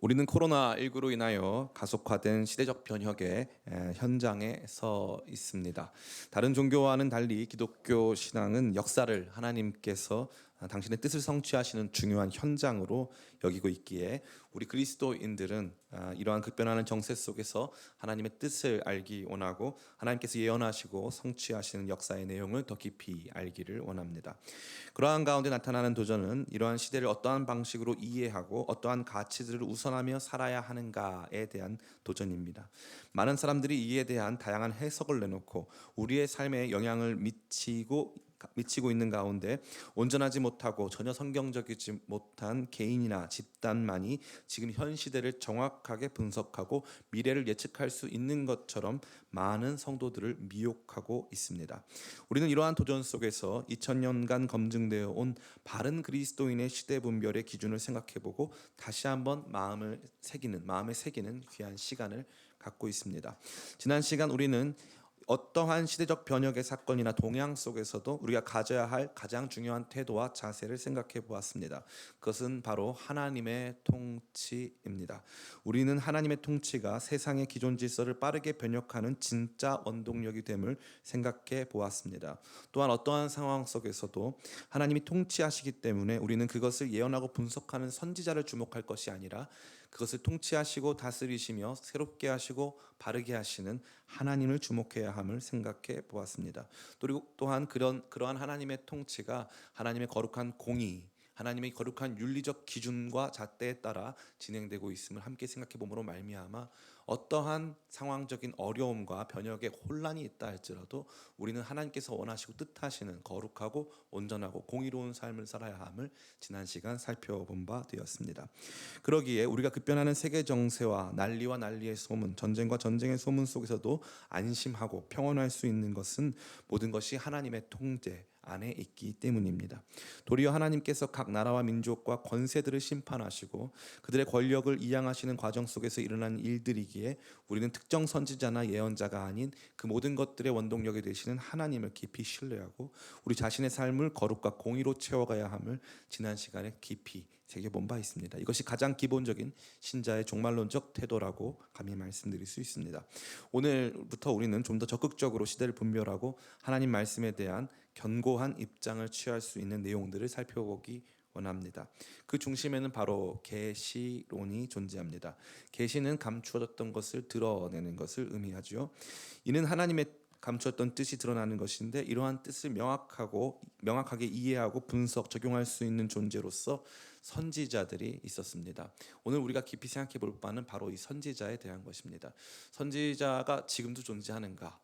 우리는 코로나19로 인하여 가속화된 시대적 변혁의 현장에 서 있습니다. 다른 종교와는 달리 기독교 신앙은 역사를 하나님께서 당신의 뜻을 성취하시는 중요한 현장으로 여기고 있기에 우리 그리스도인들은 이러한 급변하는 정세 속에서 하나님의 뜻을 알기 원하고 하나님께서 예언하시고 성취하시는 역사의 내용을 더 깊이 알기를 원합니다. 그러한 가운데 나타나는 도전은 이러한 시대를 어떠한 방식으로 이해하고 어떠한 가치들을 우선하며 살아야 하는가에 대한 도전입니다. 많은 사람들이 이에 대한 다양한 해석을 내놓고 우리의 삶에 영향을 미치고 있는 가운데 온전하지 못하고 전혀 성경적이지 못한 개인이나 집단만이 지금 현 시대를 정확하게 분석하고 미래를 예측할 수 있는 것처럼 많은 성도들을 미혹하고 있습니다. 우리는 이러한 도전 속에서 2000년간 검증되어 온 바른 그리스도인의 시대 분별의 기준을 생각해보고 다시 한번 마음에 새기는 귀한 시간을 갖고 있습니다. 지난 시간 우리는 어떠한 시대적 변혁의 사건이나 동향 속에서도 우리가 가져야 할 가장 중요한 태도와 자세를 생각해 보았습니다. 그것은 바로 하나님의 통치입니다. 우리는 하나님의 통치가 세상의 기존 질서를 빠르게 변혁하는 진짜 원동력이 됨을 생각해 보았습니다. 또한 어떠한 상황 속에서도 하나님이 통치하시기 때문에 우리는 그것을 예언하고 분석하는 선지자를 주목할 것이 아니라 그것을 통치하시고 다스리시며 새롭게 하시고 바르게 하시는 하나님을 주목해야 함을 생각해 보았습니다. 그리고 또한 그러한 하나님의 통치가 하나님의 거룩한 공의, 하나님의 거룩한 윤리적 기준과 잣대에 따라 진행되고 있음을 함께 생각해 봄으로 말미암아 어떠한 상황적인 어려움과 변혁의 혼란이 있다 할지라도 우리는 하나님께서 원하시고 뜻하시는 거룩하고 온전하고 공의로운 삶을 살아야 함을 지난 시간 살펴본 바 되었습니다. 그러기에 우리가 급변하는 세계 정세와 난리의 소문, 전쟁과 전쟁의 소문 속에서도 안심하고 평온할 수 있는 것은 모든 것이 하나님의 통제 안에 있기 때문입니다. 도리어 하나님께서 각 나라와 민족과 권세들을 심판하시고 그들의 권력을 이양하시는 과정 속에서 일어난 일들이기에 우리는 특정 선지자나 예언자가 아닌 그 모든 것들의 원동력이 되시는 하나님을 깊이 신뢰하고 우리 자신의 삶을 거룩과 공의로 채워가야 함을 지난 시간에 깊이 새겨본 바 있습니다. 이것이 가장 기본적인 신자의 종말론적 태도라고 감히 말씀드릴 수 있습니다. 오늘부터 우리는 좀 더 적극적으로 시대를 분별하고 하나님 말씀에 대한 견고한 입장을 취할 수 있는 내용들을 살펴보기 원합니다. 그 중심에는 바로 계시론이 존재합니다. 계시는 감추어졌던 것을 드러내는 것을 의미하죠. 이는 하나님의 감추었던 뜻이 드러나는 것인데 이러한 뜻을 명확하게 이해하고 분석, 적용할 수 있는 존재로서 선지자들이 있었습니다. 오늘 우리가 깊이 생각해 볼 바는 바로 이 선지자에 대한 것입니다. 선지자가 지금도 존재하는가?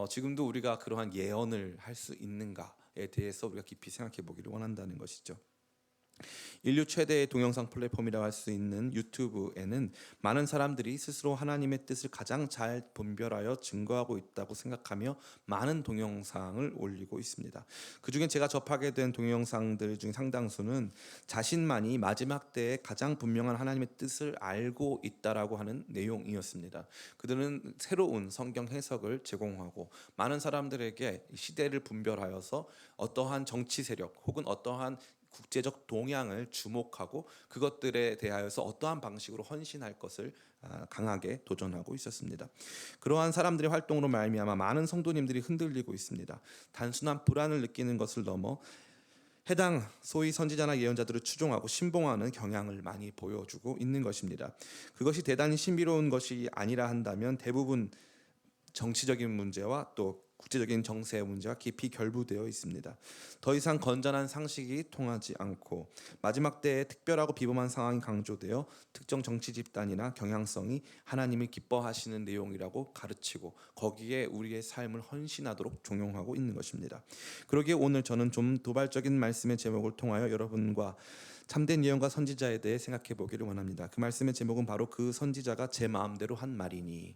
지금도 우리가 그러한 예언을 할 수 있는가에 대해서 우리가 깊이 생각해 보기를 원한다는 것이죠. 인류 최대의 동영상 플랫폼이라고 할 수 있는 유튜브에는 많은 사람들이 스스로 하나님의 뜻을 가장 잘 분별하여 증거하고 있다고 생각하며 많은 동영상을 올리고 있습니다. 그중에 제가 접하게 된 동영상들 중 상당수는 자신만이 마지막 때에 가장 분명한 하나님의 뜻을 알고 있다라고 하는 내용이었습니다. 그들은 새로운 성경 해석을 제공하고 많은 사람들에게 시대를 분별하여서 어떠한 정치 세력 혹은 어떠한 국제적 동향을 주목하고 그것들에 대하여서 어떠한 방식으로 헌신할 것을 강하게 도전하고 있었습니다. 그러한 사람들의 활동으로 말미암아 많은 성도님들이 흔들리고 있습니다. 단순한 불안을 느끼는 것을 넘어 해당 소위 선지자나 예언자들을 추종하고 신봉하는 경향을 많이 보여주고 있는 것입니다. 그것이 대단히 신비로운 것이 아니라 한다면 대부분 정치적인 문제와 또 국제적인 정세의 문제와 깊이 결부되어 있습니다. 더 이상 건전한 상식이 통하지 않고 마지막 때에 특별하고 비범한 상황이 강조되어 특정 정치 집단이나 경향성이 하나님을 기뻐하시는 내용이라고 가르치고 거기에 우리의 삶을 헌신하도록 종용하고 있는 것입니다. 그러기에 오늘 저는 좀 도발적인 말씀의 제목을 통하여 여러분과 참된 예언과 선지자에 대해 생각해 보기를 원합니다. 그 말씀의 제목은 바로 그 선지자가 제 마음대로 한 말이니,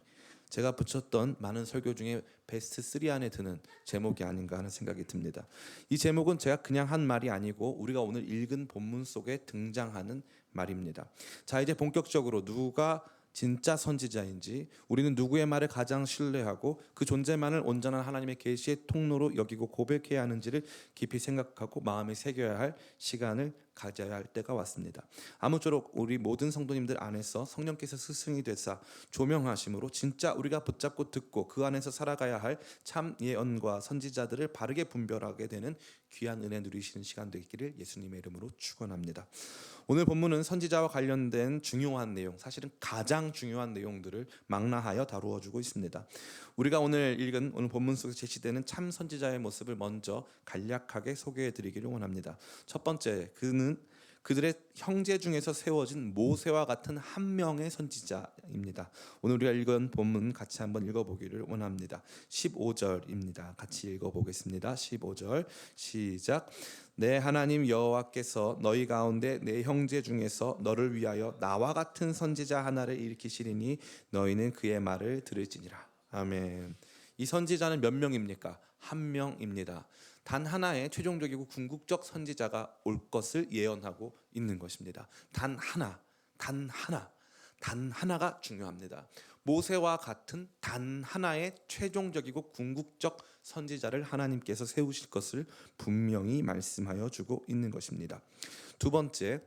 제가 붙였던 많은 설교 중에 베스트 3 안에 드는 제목이 아닌가 하는 생각이 듭니다. 이 제목은 제가 그냥 한 말이 아니고 우리가 오늘 읽은 본문 속에 등장하는 말입니다. 자, 이제 본격적으로 누가 진짜 선지자인지, 우리는 누구의 말을 가장 신뢰하고 그 존재만을 온전한 하나님의 계시의 통로로 여기고 고백해야 하는지를 깊이 생각하고 마음에 새겨야 할 시간을 가져야 할 때가 왔습니다. 아무쪼록 우리 모든 성도님들 안에서 성령께서 스승이 되사 조명하심으로 진짜 우리가 붙잡고 듣고 그 안에서 살아가야 할 참 예언과 선지자들을 바르게 분별하게 되는 귀한 은혜 누리시는 시간 되기를 예수님의 이름으로 축원합니다. 오늘 본문은 선지자와 관련된 중요한 내용, 사실은 가장 중요한 내용들을 망라하여 다루어 주고 있습니다. 우리가 오늘 읽은 오늘 본문 속에 제시되는 참 선지자의 모습을 먼저 간략하게 소개해 드리기를 원합니다. 첫 번째, 그는 그들의 형제 중에서 세워진 모세와 같은 한 명의 선지자입니다. 오늘 우리가 읽은 본문 같이 한번 읽어보기를 원합니다. 15절입니다. 같이 읽어보겠습니다. 15절 시작. 내 하나님 여호와께서 너희 가운데 내 형제 중에서 너를 위하여 나와 같은 선지자 하나를 일으키시리니 너희는 그의 말을 들을지니라. 아멘. 이 선지자는 몇 명입니까? 한 명입니다. 단 하나의 최종적이고 궁극적 선지자가 올 것을 예언하고 있는 것입니다. 단 하나가 중요합니다. 모세와 같은 단 하나의 최종적이고 궁극적 선지자를 하나님께서 세우실 것을 분명히 말씀하여 주고 있는 것입니다. 두 번째,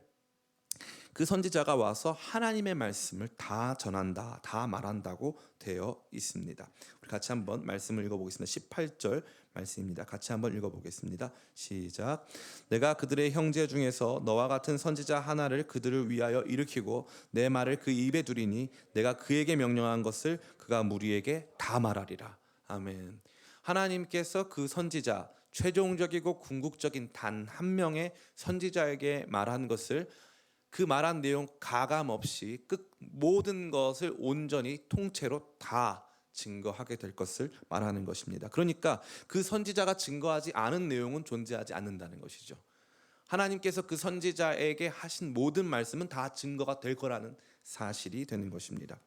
그 선지자가 와서 하나님의 말씀을 다 전한다, 다 말한다고 되어 있습니다. 우리 같이 한번 말씀을 읽어보겠습니다. 18절 말씀입니다. 같이 한번 읽어보겠습니다. 시작. 내가 그들의 형제 중에서 너와 같은 선지자 하나를 그들을 위하여 일으키고 내 말을 그 입에 두리니 내가 그에게 명령한 것을 그가 무리에게 다 말하리라. 아멘. 하나님께서 그 선지자, 최종적이고 궁극적인 단 한 명의 선지자에게 말한 것을, 그 말한 내용 가감 없이 모든 것을 온전히 통째로 다 증거하게 될 것을 말하는 것입니다. 그러니까 그 선지자가 증거하지 않은 내용은 존재하지 않는다는 것이죠. 하나님께서 그 선지자에게 하신 모든 말씀은 다 증거가 될 거라는 사실이 되는 것입니다.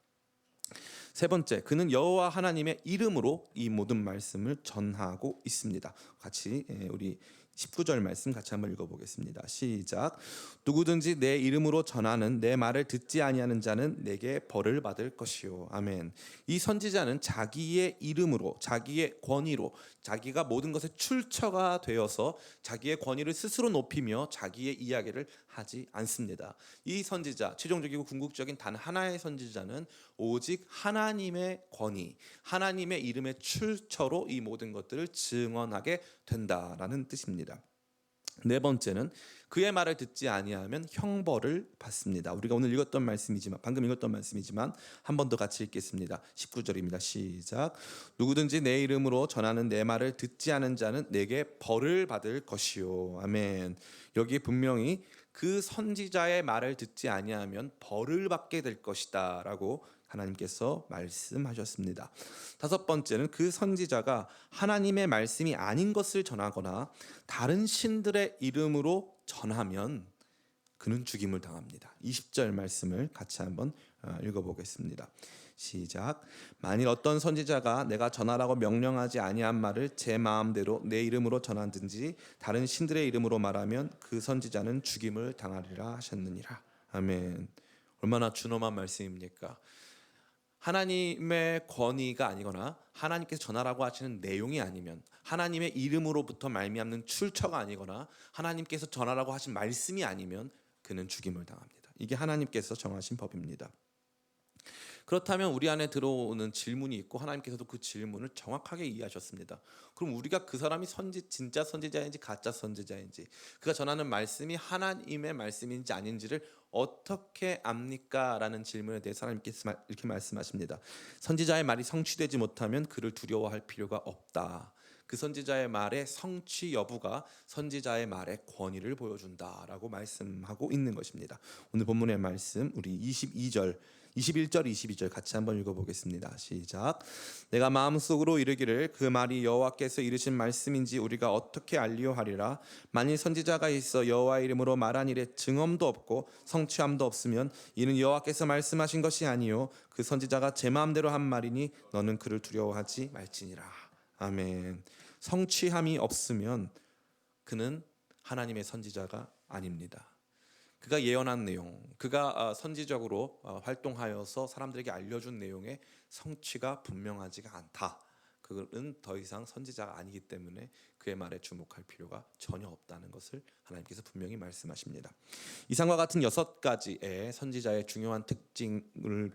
세 번째, 그는 여호와 하나님의 이름으로 이 모든 말씀을 전하고 있습니다. 같이 우리 19절 말씀 같이 한번 읽어보겠습니다. 시작. 누구든지 내 이름으로 전하는 내 말을 듣지 아니하는 자는 내게 벌을 받을 것이요. 아멘. 이 선지자는 자기의 이름으로, 자기의 권위로, 자기가 모든 것에 출처가 되어서 자기의 권위를 스스로 높이며 자기의 이야기를 하지 않습니다. 이 선지자, 최종적이고 궁극적인 단 하나의 선지자는 오직 하나님의 권위, 하나님의 이름의 출처로 이 모든 것들을 증언하게 된다라는 뜻입니다. 네 번째는 그의 말을 듣지 아니하면 형벌을 받습니다. 우리가 오늘 읽었던 말씀이지만, 방금 읽었던 말씀이지만 한 번 더 같이 읽겠습니다. 19절입니다. 시작. 누구든지 내 이름으로 전하는 내 말을 듣지 않은 자는 내게 벌을 받을 것이요. 아멘. 여기 분명히 그 선지자의 말을 듣지 아니하면 벌을 받게 될 것이다 라고 하나님께서 말씀하셨습니다. 다섯 번째는 그 선지자가 하나님의 말씀이 아닌 것을 전하거나 다른 신들의 이름으로 전하면 그는 죽임을 당합니다. 20절 말씀을 같이 한번 읽어보겠습니다. 시작. 만일 어떤 선지자가 내가 전하라고 명령하지 아니한 말을 제 마음대로 내 이름으로 전하든지 다른 신들의 이름으로 말하면 그 선지자는 죽임을 당하리라 하셨느니라. 아멘. 얼마나 준엄한 말씀입니까? 하나님의 권위가 아니거나 하나님께서 전하라고 하시는 내용이 아니면, 하나님의 이름으로부터 말미암는 출처가 아니거나 하나님께서 전하라고 하신 말씀이 아니면 그는 죽임을 당합니다. 이게 하나님께서 정하신 법입니다. 그렇다면 우리 안에 들어오는 질문이 있고 하나님께서도 그 질문을 정확하게 이해하셨습니다. 그럼 우리가 그 사람이 진짜 선지자인지 가짜 선지자인지, 그가 전하는 말씀이 하나님의 말씀인지 아닌지를 어떻게 압니까? 라는 질문에 대해서 하나님께서 이렇게 말씀하십니다. 선지자의 말이 성취되지 못하면 그를 두려워할 필요가 없다. 그 선지자의 말의 성취 여부가 선지자의 말의 권위를 보여준다라고 말씀하고 있는 것입니다. 오늘 본문의 말씀 우리 21절 22절 같이 한번 읽어보겠습니다. 시작. 내가 마음속으로 이르기를 그 말이 여호와께서 이르신 말씀인지 우리가 어떻게 알리오하리라. 만일 선지자가 있어 여호와의 이름으로 말한 일에 증언도 없고 성취함도 없으면 이는 여호와께서 말씀하신 것이 아니요 그 선지자가 제 마음대로 한 말이니 너는 그를 두려워하지 말지니라. 아멘. 성취함이 없으면 그는 하나님의 선지자가 아닙니다. 그가 예언한 내용, 그가 선지적으로 활동하여서 사람들에게 알려준 내용의 성취가 분명하지가 않다. 그는 더 이상 선지자가 아니기 때문에 그의 말에 주목할 필요가 전혀 없다는 것을 하나님께서 분명히 말씀하십니다. 이상과 같은 6가지의 선지자의 중요한 특징을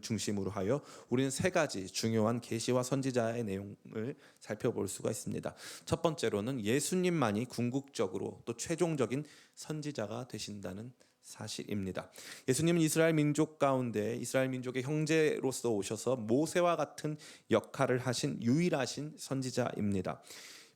중심으로 하여 우리는 3가지 중요한 계시와 선지자의 내용을 살펴볼 수가 있습니다. 첫 번째로는 예수님만이 궁극적으로 또 최종적인 선지자가 되신다는 사실입니다. 예수님은 이스라엘 민족 가운데 이스라엘 민족의 형제로서 오셔서 모세와 같은 역할을 하신 유일하신 선지자입니다.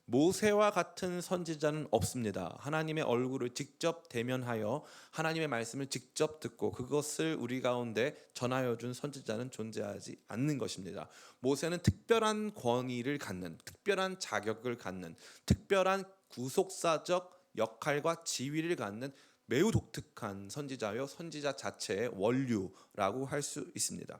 모세와 같은 선지자는 없습니다. 하나님의 얼굴을 직접 대면하여 하나님의 말씀을 직접 듣고 그것을 우리 가운데 전하여 준 선지자는 존재하지 않는 것입니다. 모세는 특별한 권위를 갖는, 특별한 자격을 갖는, 특별한 구속사적 역할과 지위를 갖는 매우 독특한 선지자요, 선지자 자체의 원류라고 할 수 있습니다.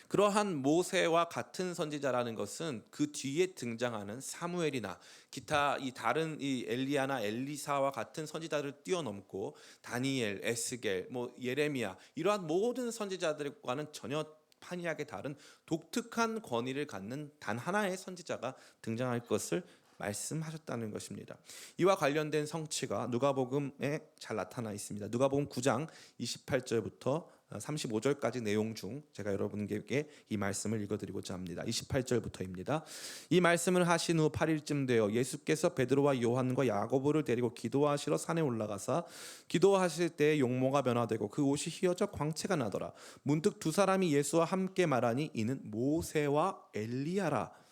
그러한 모세와 같은 선지자라는 것은 그 뒤에 등장하는 사무엘이나 기타 이 다른 이 엘리야나 엘리사와 같은 선지자들을 뛰어넘고 다니엘, 에스겔, 예레미야 이러한 모든 선지자들과는 전혀 판이하게 다른 독특한 권위를 갖는 단 하나의 선지자가 등장할 것을 말씀하셨다는 것입니다. 이와 관련된 성취가 누가복음에 잘 나타나 있습니다. 누가복음 9장 28절부터 35절까지 내용 중 제가 여러분께 이 말씀을 읽어드리고자 합니다. 28절부터입니다. 이 말씀을 하신 후 8일쯤 되어 예수께서 베드로와 요한과 야고보를 데리고 기도하시러 산에 올라가사 기도하실 때 용모가 변화되고 그 옷이 휘어져 광채가 나더라. 문득 두 사람이 예수와 함께 말하니 이는 모세와 엘리야라.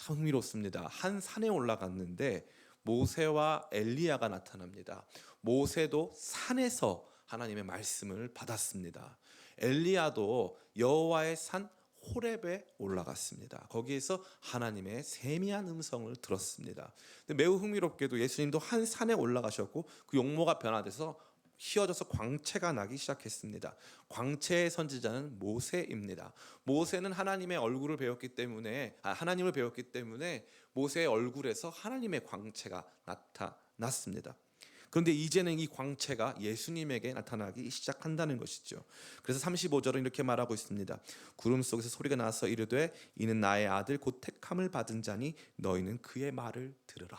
참 흥미롭습니다. 한 산에 올라갔는데 모세와 엘리야가 나타납니다. 모세도 산에서 하나님의 말씀을 받았습니다. 엘리야도 여호와의 산 호렙에 올라갔습니다. 거기에서 하나님의 세미한 음성을 들었습니다. 근데 매우 흥미롭게도 예수님도 한 산에 올라가셨고 그 용모가 변화돼서 휘어져서 광채가 나기 시작했습니다. 광채의 선지자는 모세입니다. 모세는 하나님의 얼굴을 배웠기 때문에 하나님을 배웠기 때문에 모세의 얼굴에서 하나님의 광채가 나타났습니다. 그런데 이제는 이 광채가 예수님에게 나타나기 시작한다는 것이죠. 그래서 35절은 이렇게 말하고 있습니다. 구름 속에서 소리가 나서 이르되 이는 나의 아들 곧 택함을 받은 자니 너희는 그의 말을 들으라.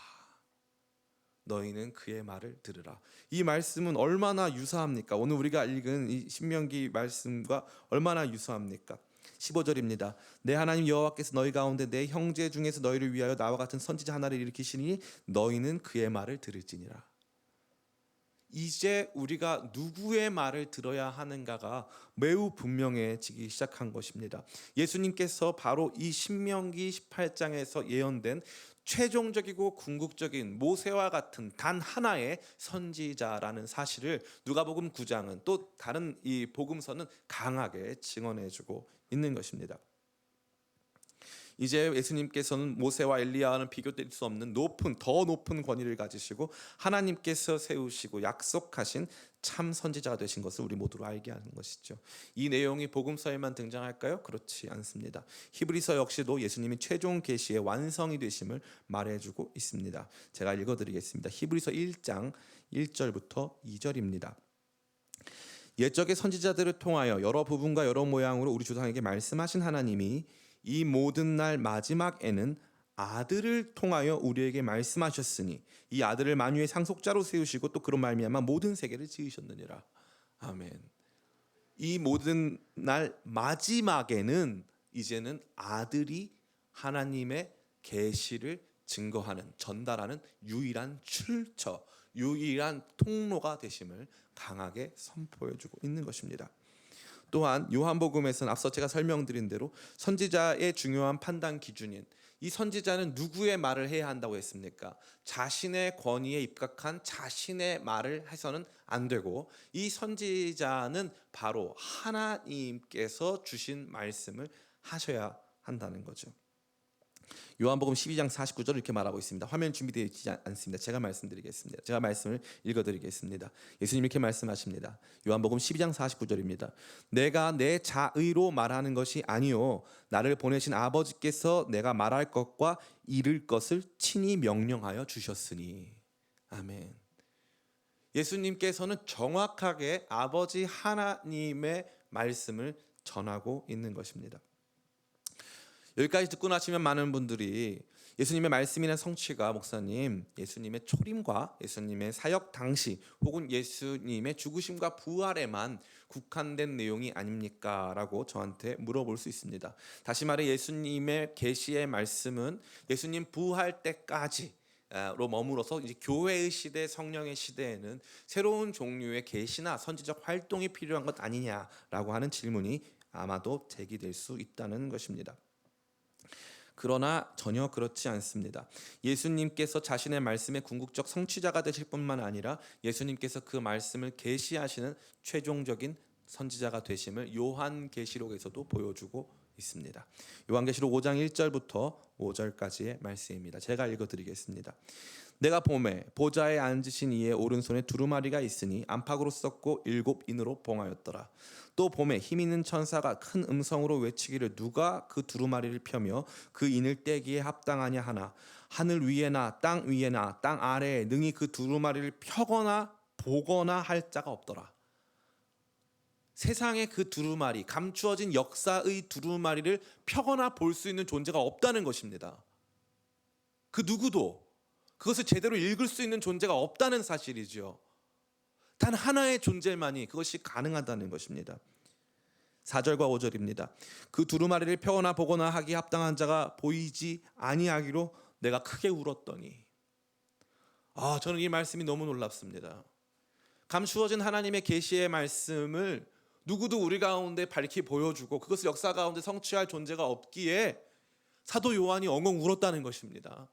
너희는 그의 말을 들으라. 이 말씀은 얼마나 유사합니까? 오늘 우리가 읽은 이 신명기 말씀과 얼마나 유사합니까? 15절입니다. 내 하나님 여호와께서 너희 가운데 내 형제 중에서 너희를 위하여 나와 같은 선지자 하나를 일으키시니 너희는 그의 말을 들을지니라. 이제 우리가 누구의 말을 들어야 하는가가 매우 분명해지기 시작한 것입니다. 예수님께서 바로 이 신명기 18장에서 예언된 최종적이고 궁극적인 모세와 같은 단 하나의 선지자라는 사실을 누가복음 9장은 또 다른 이 복음서는 강하게 증언해주고 있는 것입니다. 이제 예수님께서는 모세와 엘리야와는 비교될 수 없는 더 높은 권위를 가지시고 하나님께서 세우시고 약속하신 참 선지자가 되신 것을 우리 모두로 알게 하는 것이죠. 이 내용이 복음서에만 등장할까요? 그렇지 않습니다. 히브리서 역시도 예수님이 최종 계시의 완성이 되심을 말해주고 있습니다. 제가 읽어드리겠습니다. 히브리서 1장 1절부터 2절입니다. 옛적의 선지자들을 통하여 여러 부분과 여러 모양으로 우리 조상에게 말씀하신 하나님이 이 모든 날 마지막에는 아들을 통하여 우리에게 말씀하셨으니 이 아들을 만유의 상속자로 세우시고 또 그런 말미암아 모든 세계를 지으셨느니라. 아멘. 이 모든 날 마지막에는 이제는 아들이 하나님의 계시를 증거하는, 전달하는 유일한 출처, 유일한 통로가 되심을 강하게 선포해주고 있는 것입니다. 또한 요한복음에서는 앞서 제가 설명드린 대로 선지자의 중요한 판단 기준인 이 선지자는 누구의 말을 해야 한다고 했습니까? 자신의 권위에 입각한 자신의 말을 해서는 안 되고 이 선지자는 바로 하나님께서 주신 말씀을 하셔야 한다는 거죠. 요한복음 12장 49절 이렇게 말하고 있습니다. 화면 준비되어 있지 않습니다. 제가 말씀드리겠습니다. 제가 말씀을 읽어드리겠습니다. 예수님 이렇게 말씀하십니다. 요한복음 12장 49절입니다. 내가 내 자의로 말하는 것이 아니요 나를 보내신 아버지께서 내가 말할 것과 이를 것을 친히 명령하여 주셨으니. 아멘. 예수님께서는 정확하게 아버지 하나님의 말씀을 전하고 있는 것입니다. 여기까지 듣고 나시면 많은 분들이 예수님의 말씀이나 성취가 목사님 예수님의 초림과 예수님의 사역 당시 혹은 예수님의 죽으심과 부활에만 국한된 내용이 아닙니까? 라고 저한테 물어볼 수 있습니다. 다시 말해 예수님의 계시의 말씀은 예수님 부활 때까지 로 머물어서 이제 교회의 시대, 성령의 시대에는 새로운 종류의 계시나 선지적 활동이 필요한 것 아니냐라고 하는 질문이 아마도 제기될 수 있다는 것입니다. 그러나 전혀 그렇지 않습니다. 예수님께서 자신의 말씀의 궁극적 성취자가 되실 뿐만 아니라 예수님께서 그 말씀을 계시하시는 최종적인 선지자가 되심을 요한계시록에서도 보여주고 있습니다. 요한계시록 5장 1절부터 5절까지의 말씀입니다. 제가 읽어드리겠습니다. 내가 보매 보좌에 앉으신 이의 오른손에 두루마리가 있으니 안팎으로 썩고 7인으로 봉하였더라. 또 보매 힘 있는 천사가 큰 음성으로 외치기를 누가 그 두루마리를 펴며 그 인을 떼기에 합당하냐 하나 하늘 위에나 땅 위에나 땅 아래에 능히 그 두루마리를 펴거나 보거나 할 자가 없더라. 세상에 그 두루마리, 감추어진 역사의 두루마리를 펴거나 볼 수 있는 존재가 없다는 것입니다. 그 누구도 그것을 제대로 읽을 수 있는 존재가 없다는 사실이죠. 단 하나의 존재만이 그것이 가능하다는 것입니다. 4절과 5절입니다. 그 두루마리를 펴거나 보거나 하기 합당한 자가 보이지 아니하기로 내가 크게 울었더니 저는 이 말씀이 너무 놀랍습니다. 감추어진 하나님의 계시의 말씀을 누구도 우리 가운데 밝히 보여주고 그것을 역사 가운데 성취할 존재가 없기에 사도 요한이 엉엉 울었다는 것입니다.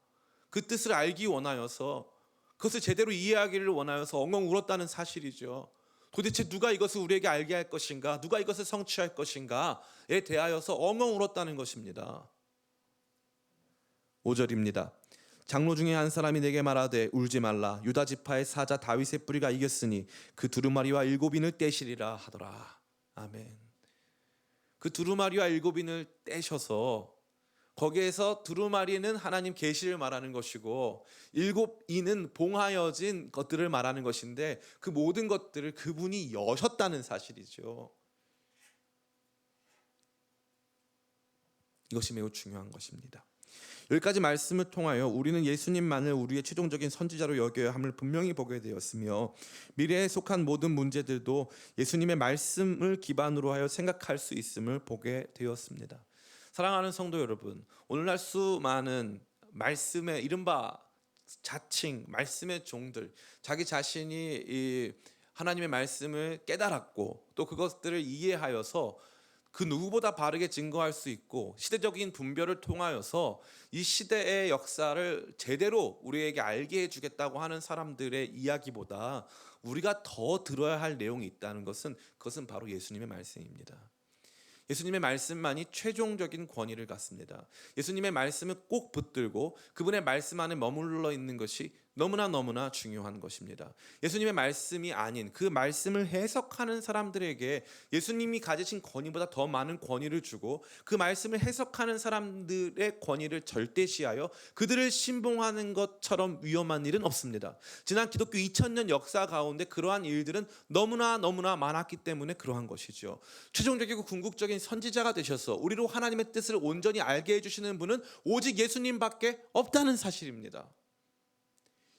그 뜻을 알기 원하여서 그것을 제대로 이해하기를 원하여서 엉엉 울었다는 사실이죠. 도대체 누가 이것을 우리에게 알게 할 것인가, 누가 이것을 성취할 것인가에 대하여서 엉엉 울었다는 것입니다. 5절입니다. 장로 중에 한 사람이 내게 말하되 울지 말라. 유다 지파의 사자 다윗의 뿌리가 이겼으니 그 두루마리와 7인을 떼시리라 하더라. 아멘. 그 두루마리와 7인을 떼셔서 거기에서 두루마리는 하나님 계시를 말하는 것이고 7인은 봉하여진 것들을 말하는 것인데 그 모든 것들을 그분이 여셨다는 사실이죠. 이것이 매우 중요한 것입니다. 여기까지 말씀을 통하여 우리는 예수님만을 우리의 최종적인 선지자로 여겨야 함을 분명히 보게 되었으며 미래에 속한 모든 문제들도 예수님의 말씀을 기반으로 하여 생각할 수 있음을 보게 되었습니다. 사랑하는 성도 여러분, 오늘날 수많은 말씀의 이른바 자칭 말씀의 종들, 자기 자신이 이 하나님의 말씀을 깨달았고 또 그것들을 이해하여서 그 누구보다 바르게 증거할 수 있고 시대적인 분별을 통하여서 이 시대의 역사를 제대로 우리에게 알게 해주겠다고 하는 사람들의 이야기보다 우리가 더 들어야 할 내용이 있다는 그것은 바로 예수님의 말씀입니다. 예수님의 말씀만이 최종적인 권위를 갖습니다. 예수님의 말씀을 꼭 붙들고 그분의 말씀 안에 머물러 있는 것이 너무나 중요한 것입니다. 예수님의 말씀이 아닌 그 말씀을 해석하는 사람들에게 예수님이 가지신 권위보다 더 많은 권위를 주고 그 말씀을 해석하는 사람들의 권위를 절대시하여 그들을 신봉하는 것처럼 위험한 일은 없습니다. 지난 기독교 2000년 역사 가운데 그러한 일들은 너무나 많았기 때문에 그러한 것이죠. 최종적이고 궁극적인 선지자가 되셔서 우리로 하나님의 뜻을 온전히 알게 해주시는 분은 오직 예수님밖에 없다는 사실입니다.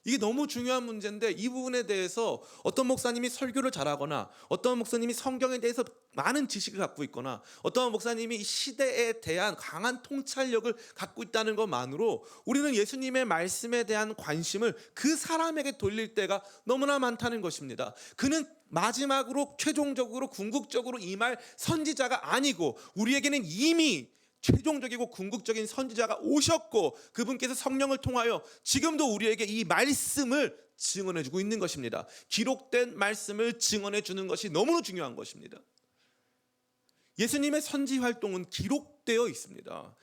이게 너무 중요한 문제인데 이 부분에 대해서 어떤 목사님이 설교를 잘하거나 어떤 목사님이 성경에 대해서 많은 지식을 갖고 있거나 어떤 목사님이 이 시대에 대한 강한 통찰력을 갖고 있다는 것만으로 우리는 예수님의 말씀에 대한 관심을 그 사람에게 돌릴 때가 너무나 많다는 것입니다. 그는 마지막으로 최종적으로 궁극적으로 임할 선지자가 아니고 우리에게는 이미 최종적이고 궁극적인 선지자가 오셨고 그분께서 성령을 통하여 지금도 우리에게 이 말씀을 증언해주고 있는 것입니다. 기록된 말씀을 증언해주는 것이 너무나 중요한 것입니다. 예수님의 선지 활동은 기록되어 있습니다.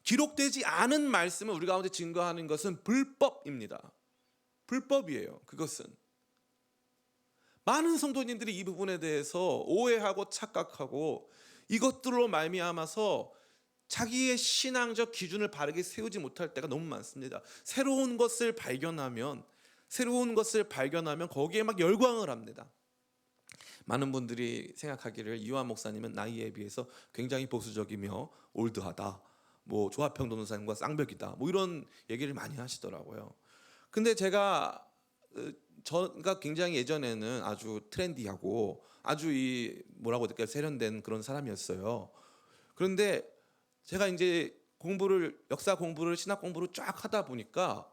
기록되지 않은 말씀을 우리 가운데 증거하는 것은 불법입니다. 불법이에요. 그것은 많은 성도님들이 이 부분에 대해서 오해하고 착각하고 이것들로 말미암아서 자기의 신앙적 기준을 바르게 세우지 못할 때가 너무 많습니다. 새로운 것을 발견하면 거기에 막 열광을 합니다. 많은 분들이 생각하기를 이완 목사님은 나이에 비해서 굉장히 보수적이며 올드하다. 뭐 조합평등사님과 쌍벽이다. 뭐 이런 얘기를 많이 하시더라고요. 근데 저가 굉장히 예전에는 아주 트렌디하고 아주 이 뭐라고 할까요? 세련된 그런 사람이었어요. 그런데 제가 이제 역사 공부를 신학 공부를 쫙 하다 보니까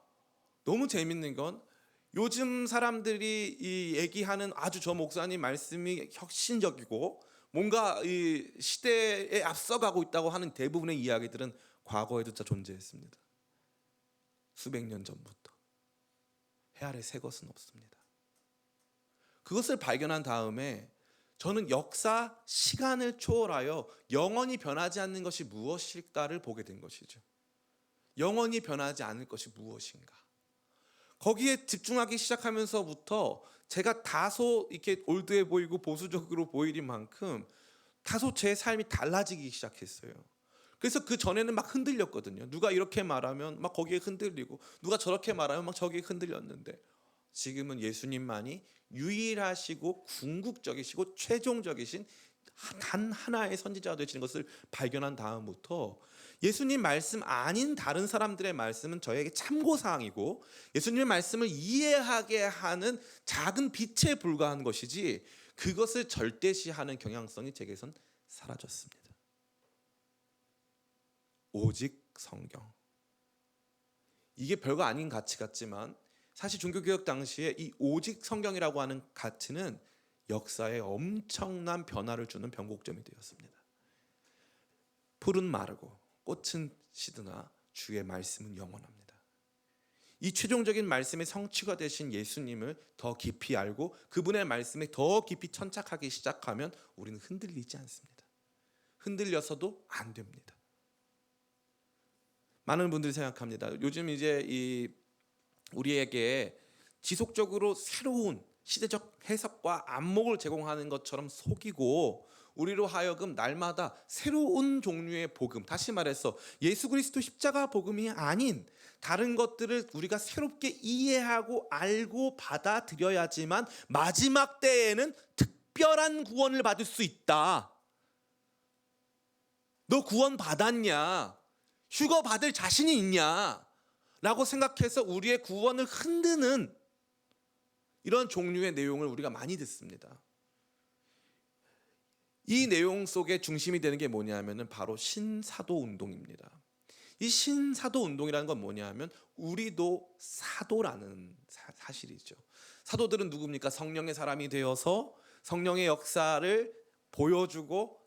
너무 재밌는 건 요즘 사람들이 이 얘기하는 아주 저 목사님 말씀이 혁신적이고 뭔가 이 시대에 앞서가고 있다고 하는 대부분의 이야기들은 과거에도 다 존재했습니다. 수백 년 전부터. 해 아래 새 것은 없습니다. 그것을 발견한 다음에 저는 역사, 시간을 초월하여 영원히 변하지 않는 것이 무엇일까를 보게 된 것이죠. 영원히 변하지 않을 것이 무엇인가. 거기에 집중하기 시작하면서부터 제가 다소 이렇게 올드해 보이고 보수적으로 보이리만큼 다소 제 삶이 달라지기 시작했어요. 그래서 그 전에는 막 흔들렸거든요. 누가 이렇게 말하면 막 거기에 흔들리고 누가 저렇게 말하면 막 저기에 흔들렸는데 지금은 예수님만이 유일하시고 궁극적이시고 최종적이신 단 하나의 선지자가 되시는 것을 발견한 다음부터 예수님 말씀 아닌 다른 사람들의 말씀은 저에게 참고사항이고 예수님의 말씀을 이해하게 하는 작은 빛에 불과한 것이지 그것을 절대시하는 경향성이 제게선 사라졌습니다. 오직 성경. 이게 별거 아닌 가치 같지만 사실 종교개혁 당시에 이 오직 성경이라고 하는 가치는 역사에 엄청난 변화를 주는 변곡점이 되었습니다. 풀은 마르고 꽃은 시드나 주의 말씀은 영원합니다. 이 최종적인 말씀의 성취가 되신 예수님을 더 깊이 알고 그분의 말씀에 더 깊이 천착하기 시작하면 우리는 흔들리지 않습니다. 흔들려서도 안 됩니다. 많은 분들이 생각합니다. 요즘 이제 우리에게 지속적으로 새로운 시대적 해석과 안목을 제공하는 것처럼 속이고 우리로 하여금 날마다 새로운 종류의 복음, 다시 말해서 예수 그리스도 십자가 복음이 아닌 다른 것들을 우리가 새롭게 이해하고 알고 받아들여야지만 마지막 때에는 특별한 구원을 받을 수 있다. 너 구원 받았냐? 휴거 받을 자신이 있냐? 라고 생각해서 우리의 구원을 흔드는 이런 종류의 내용을 우리가 많이 듣습니다. 이 내용 속에 중심이 되는 게 뭐냐면은 바로 신사도 운동입니다. 이 신사도 운동이라는 건 뭐냐면 우리도 사도라는 사실이죠. 사도들은 누굽니까? 성령의 사람이 되어서 성령의 역사를 보여주고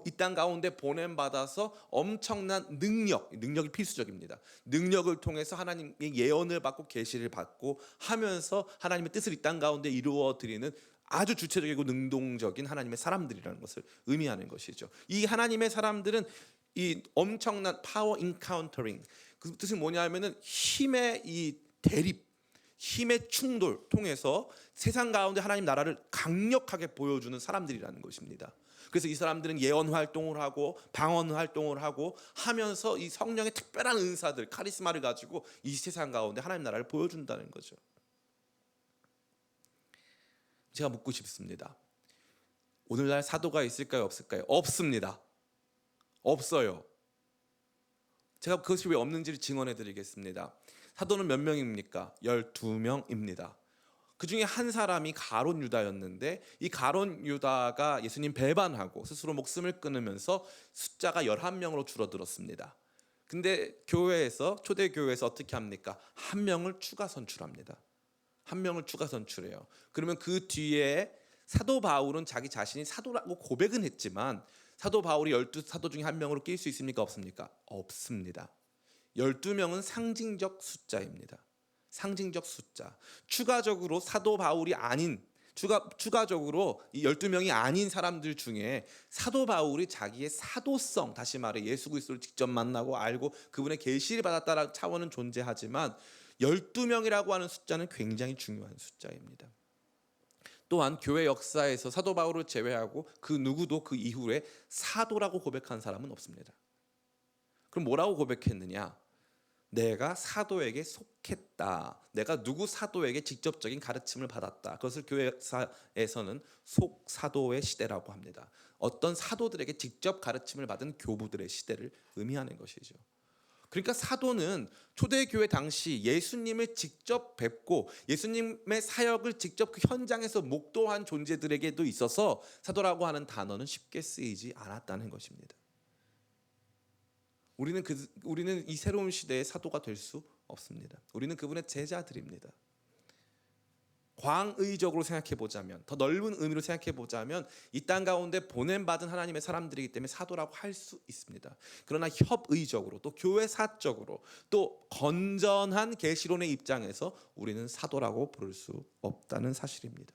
이 땅 가운데 보냄받아서 엄청난 능력이 필수적입니다. 능력을 통해서 하나님의 예언을 받고 계시를 받고 하면서 하나님의 뜻을 이 땅 가운데 이루어 드리는 아주 주체적이고 능동적인 하나님의 사람들이라는 것을 의미하는 것이죠. 이 하나님의 사람들은 이 엄청난 파워 인카운터링, 그 뜻이 뭐냐면은 힘의 이 대립, 힘의 충돌 통해서 세상 가운데 하나님 나라를 강력하게 보여주는 사람들이라는 것입니다. 그래서 이 사람들은 예언 활동을 하고 방언 활동을 하고 하면서 이 성령의 특별한 은사들, 카리스마를 가지고 이 세상 가운데 하나님 나라를 보여준다는 거죠. 제가 묻고 싶습니다. 오늘날 사도가 있을까요? 없을까요? 없습니다. 없어요. 제가 그것이 왜 없는지를 증언해 드리겠습니다. 사도는 몇 명입니까? 12명입니다. 그 중에 한 사람이 가론 유다였는데 이 가론 유다가 예수님 배반하고 스스로 목숨을 끊으면서 숫자가 11명으로 줄어들었습니다. 근데 초대 교회에서 어떻게 합니까? 한 명을 추가 선출합니다. 한 명을 추가 선출해요. 그러면 그 뒤에 사도 바울은 자기 자신이 사도라고 고백은 했지만 사도 바울이 12사도 중에 한 명으로 낄 수 있습니까? 없습니까? 없습니다. 12명은 상징적 숫자입니다. 상징적 숫자. 추가적으로 사도 바울이 아닌 추가적으로 이 12명이 아닌 사람들 중에 사도 바울이 자기의 사도성, 다시 말해 예수 그리스도를 직접 만나고 알고 그분의 계시를 받았다는 차원은 존재하지만 12명이라고 하는 숫자는 굉장히 중요한 숫자입니다. 또한 교회 역사에서 사도 바울을 제외하고 그 누구도 그 이후에 사도라고 고백한 사람은 없습니다. 그럼 뭐라고 고백했느냐? 내가 사도에게 속했다. 내가 누구 사도에게 직접적인 가르침을 받았다. 그것을 교회 역사에서는 속사도의 시대라고 합니다. 어떤 사도들에게 직접 가르침을 받은 교부들의 시대를 의미하는 것이죠. 그러니까 사도는 초대교회 당시 예수님을 직접 뵙고 예수님의 사역을 직접 그 현장에서 목도한 존재들에게도 있어서 사도라고 하는 단어는 쉽게 쓰이지 않았다는 것입니다. 우리는 이 새로운 시대의 사도가 될 수 없습니다. 우리는 그분의 제자들입니다. 광의적으로 생각해 보자면, 더 넓은 의미로 생각해 보자면 이 땅 가운데 보냄받은 하나님의 사람들이기 때문에 사도라고 할 수 있습니다. 그러나 협의적으로 또 교회사적으로 또 건전한 계시론의 입장에서 우리는 사도라고 부를 수 없다는 사실입니다.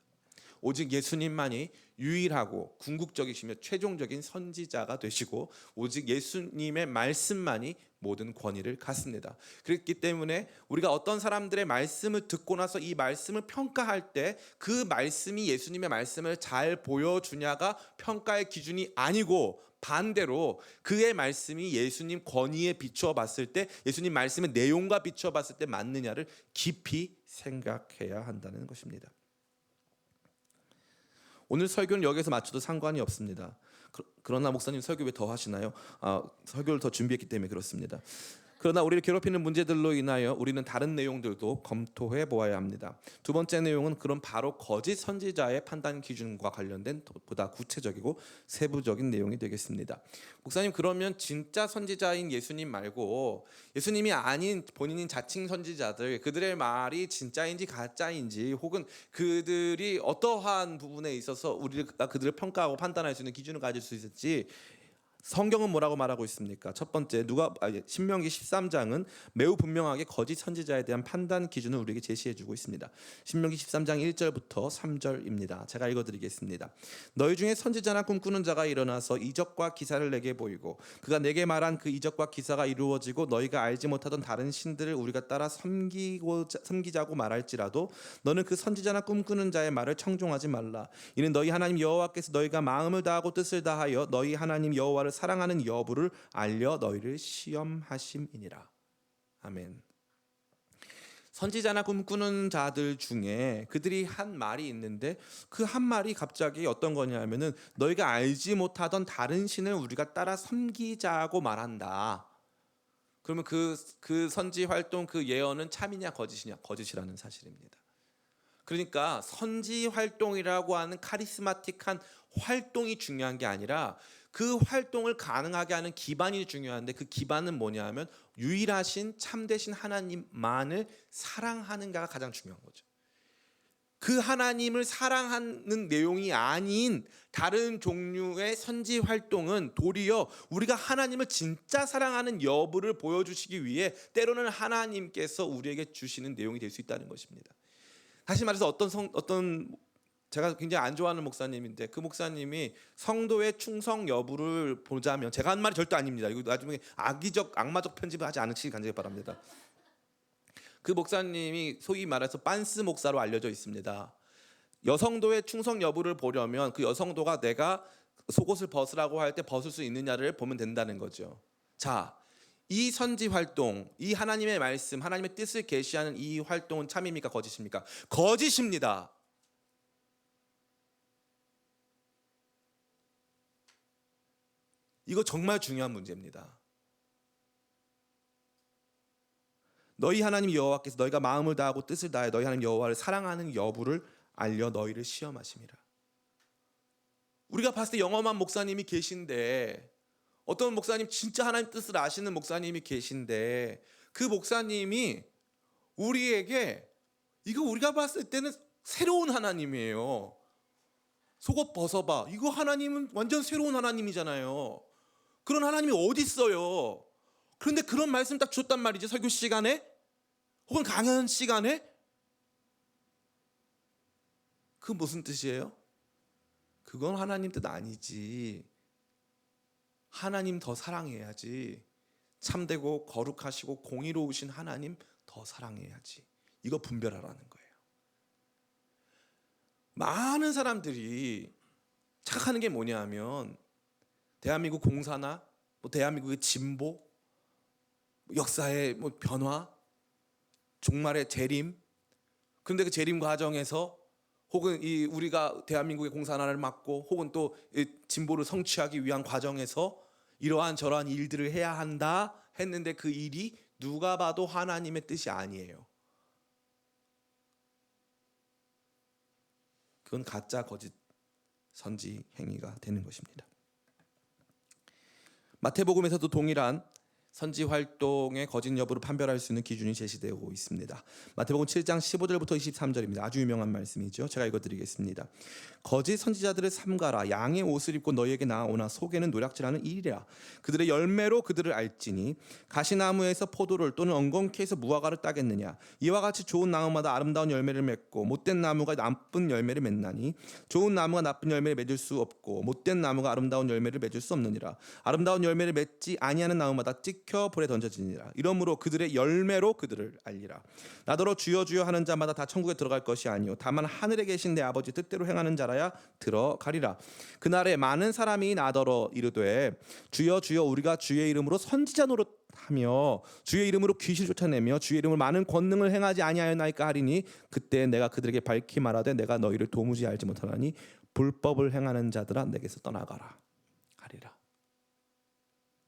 오직 예수님만이 유일하고 궁극적이시며 최종적인 선지자가 되시고 오직 예수님의 말씀만이 모든 권위를 갖습니다. 그렇기 때문에 우리가 어떤 사람들의 말씀을 듣고 나서 이 말씀을 평가할 때 그 말씀이 예수님의 말씀을 잘 보여주냐가 평가의 기준이 아니고 반대로 그의 말씀이 예수님 권위에 비추어 봤을 때 예수님 말씀의 내용과 비추어 봤을 때 맞느냐를 깊이 생각해야 한다는 것입니다. 오늘 설교는 여기서 맞춰도 상관이 없습니다. 그러나 목사님 설교 왜 더 하시나요? 설교를 더 준비했기 때문에 그렇습니다. 그러나 우리를 괴롭히는 문제들로 인하여 우리는 다른 내용들도 검토해 보아야 합니다. 두 번째 내용은 그런 바로 거짓 선지자의 판단 기준과 관련된 보다 구체적이고 세부적인 내용이 되겠습니다. 목사님, 그러면 진짜 선지자인 예수님 말고 예수님이 아닌 본인인 자칭 선지자들, 그들의 말이 진짜인지 가짜인지 혹은 그들이 어떠한 부분에 있어서 우리가 그들을 평가하고 판단할 수 있는 기준을 가질 수 있을지 성경은 뭐라고 말하고 있습니까? 첫 번째 신명기 13장은 매우 분명하게 거짓 선지자에 대한 판단 기준을 우리에게 제시해주고 있습니다. 신명기 13장 1절부터 3절입니다. 제가 읽어드리겠습니다. 너희 중에 선지자나 꿈꾸는 자가 일어나서 이적과 기사를 내게 보이고 그가 내게 말한 그 이적과 기사가 이루어지고 너희가 알지 못하던 다른 신들을 우리가 따라 섬기자고 말할지라도 너는 그 선지자나 꿈꾸는 자의 말을 청종하지 말라. 이는 너희 하나님 여호와께서 너희가 마음을 다하고 뜻을 다하여 너희 하나님 여호와를 사랑하는 여부를 알려 너희를 시험하심이니라. 아멘. 선지자나 꿈꾸는 자들 중에 그들이 한 말이 있는데 그 한 말이 갑자기 어떤 거냐면은 너희가 알지 못하던 다른 신을 우리가 따라 섬기자고 말한다. 그러면 그 선지 활동, 그 예언은 참이냐 거짓이냐? 거짓이라는 사실입니다. 그러니까 선지 활동이라고 하는 카리스마틱한 활동이 중요한 게 아니라 그 활동을 가능하게 하는 기반이 중요한데 그 기반은 뭐냐 면 유일하신 참되신 하나님만을 사랑하는가가 가장 중요한 거죠. 그 하나님을 사랑하는 내용이 아닌 다른 종류의 선지 활동은 도리어 우리가 하나님을 진짜 사랑하는 여부를 보여주시기 위해 때로는 하나님께서 우리에게 주시는 내용이 될 수 있다는 것입니다. 다시 말해서 어떤 제가 굉장히 안 좋아하는 목사님인데 그 목사님이 성도의 충성 여부를 보자면, 제가 한 말이 절대 아닙니다. 이거 나중에 악마적 편집을 하지 않으시기 간절히 바랍니다. 그 목사님이 소위 말해서 빤스 목사로 알려져 있습니다. 여성도의 충성 여부를 보려면 그 여성도가 내가 속옷을 벗으라고 할 때 벗을 수 있느냐를 보면 된다는 거죠. 자, 이 선지 활동, 이 하나님의 말씀, 하나님의 뜻을 계시하는 이 활동은 참입니까 거짓입니까? 거짓입니다. 이거 정말 중요한 문제입니다. 너희 하나님 여호와께서 너희가 마음을 다하고 뜻을 다해 너희 하나님 여호와를 사랑하는 여부를 알려 너희를 시험하심이라. 우리가 봤을 때 영험한 목사님이 계신데, 어떤 목사님 진짜 하나님 뜻을 아시는 목사님이 계신데 그 목사님이 우리에게 이거 우리가 봤을 때는 새로운 하나님이에요. 속옷 벗어봐. 이거 하나님은 완전 새로운 하나님이잖아요. 그런 하나님이 어디 있어요? 그런데 그런 말씀 딱 줬단 말이죠. 설교 시간에 혹은 강연 시간에. 그 무슨 뜻이에요? 그건 하나님 뜻 아니지. 하나님 더 사랑해야지. 참되고 거룩하시고 공의로우신 하나님 더 사랑해야지. 이거 분별하라는 거예요. 많은 사람들이 착각하는 게 뭐냐 하면 대한민국 공사나 대한민국의 진보, 역사의 변화, 종말의 재림, 그런데 그 재림 과정에서 혹은 이 우리가 대한민국의 공산 하나를 막고 혹은 또 이 진보를 성취하기 위한 과정에서 이러한 저러한 일들을 해야 한다 했는데 그 일이 누가 봐도 하나님의 뜻이 아니에요. 그건 가짜 거짓 선지 행위가 되는 것입니다. 마태복음에서도 동일한 선지 활동의 거짓 여부를 판별할 수 있는 기준이 제시되고 있습니다. 마태복음 7장 15절부터 23절입니다. 아주 유명한 말씀이죠. 제가 읽어드리겠습니다. 거짓 선지자들을 삼가라. 양의 옷을 입고 너희에게 나아오나 속에는 노략질하는 일이라. 그들의 열매로 그들을 알지니 가시나무에서 포도를 또는 엉겅퀴에서 무화과를 따겠느냐. 이와 같이 좋은 나무마다 아름다운 열매를 맺고 못된 나무가 나쁜 열매를 맺나니 좋은 나무가 나쁜 열매를 맺을 수 없고 못된 나무가 아름다운 열매를 맺을 수 없느니라. 아름다운 열매를 맺지 아니하는 나무마다 찍혀 불에 던져지니라. 이러므로 그들의 열매로 그들을 알리라. 나더러 주여 주여 하는 자마다 다 천국에 들어갈 것이 아니요 다만 하늘에 계신 내 아버지 뜻대로 행하는 자라야 들어가리라. 그날에 많은 사람이 나더러 이르되 주여 주여 우리가 주의 이름으로 선지자 노릇하며 주의 이름으로 귀신을 쫓아내며 주의 이름으로 많은 권능을 행하지 아니하였나이까 하리니 그때 내가 그들에게 밝히 말하되 내가 너희를 도무지 알지 못하나니 불법을 행하는 자들아 내게서 떠나가라 하리라.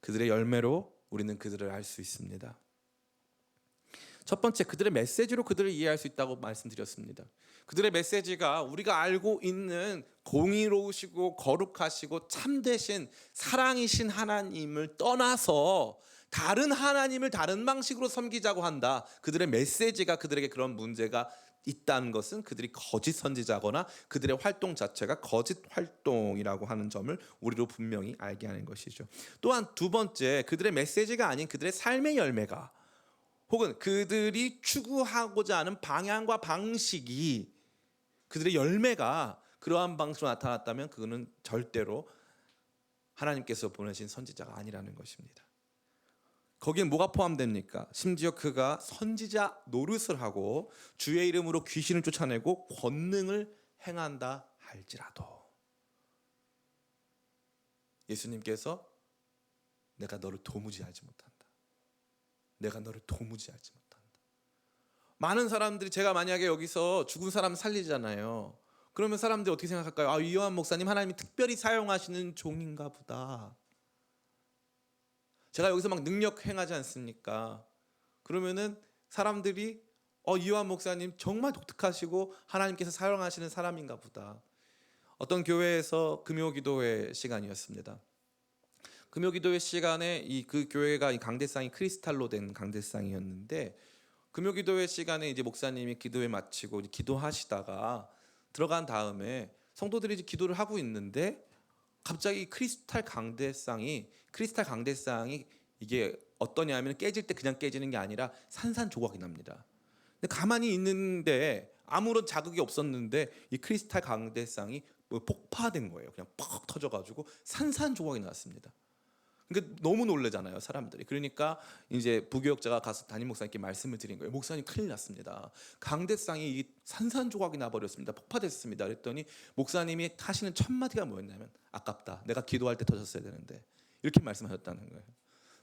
그들의 열매로 우리는 그들을 알 수 있습니다. 첫 번째, 그들의 메시지로 그들을 이해할 수 있다고 말씀드렸습니다. 그들의 메시지가 우리가 알고 있는 공의로우시고 거룩하시고 참되신 사랑이신 하나님을 떠나서 다른 하나님을 다른 방식으로 섬기자고 한다. 그들의 메시지가 그들에게 그런 문제가 있다는 것은 그들이 거짓 선지자거나 그들의 활동 자체가 거짓 활동이라고 하는 점을 우리로 분명히 알게 하는 것이죠. 또한 두 번째, 그들의 메시지가 아닌 그들의 삶의 열매가 혹은 그들이 추구하고자 하는 방향과 방식이 그들의 열매가 그러한 방식으로 나타났다면 그거는 절대로 하나님께서 보내신 선지자가 아니라는 것입니다. 거기에 뭐가 포함됩니까? 심지어 그가 선지자 노릇을 하고 주의 이름으로 귀신을 쫓아내고 권능을 행한다 할지라도 예수님께서 내가 너를 도무지 알지 못한다. 내가 너를 도무지 알지 못한다. 많은 사람들이 제가 만약에 여기서 죽은 사람 살리잖아요. 그러면 사람들이 어떻게 생각할까요? 아, 이요한 목사님 하나님이 특별히 사용하시는 종인가 보다. 제가 여기서 막 능력 행하지 않습니까? 그러면은 사람들이 이요한 목사님 정말 독특하시고 하나님께서 사용하시는 사람인가 보다. 어떤 교회에서 금요기도회 시간이었습니다. 금요기도회 시간에 그 교회가 강대상이 크리스탈로 된 강대상이었는데 금요기도회 시간에 이제 목사님이 기도회 마치고 기도하시다가 들어간 다음에 성도들이 이제 기도를 하고 있는데 갑자기 크리스탈 강대상이 이게 어떠냐면 깨질 때 그냥 깨지는 게 아니라 산산조각이 납니다. 근데 가만히 있는데 아무런 자극이 없었는데 이 크리스탈 강대상이 폭파된 거예요. 그냥 퍽 터져가지고 산산조각이 났습니다. 그러니까 너무 놀라잖아요, 사람들이. 그러니까 이제 부교역자가 가서 담임 목사님께 말씀을 드린 거예요. 목사님 큰일 났습니다. 강대상이 산산조각이 나버렸습니다. 폭파됐습니다. 그랬더니 목사님이 하시는 첫 마디가 뭐였냐면 아깝다. 내가 기도할 때 터졌어야 되는데 이렇게 말씀하셨다는 거예요.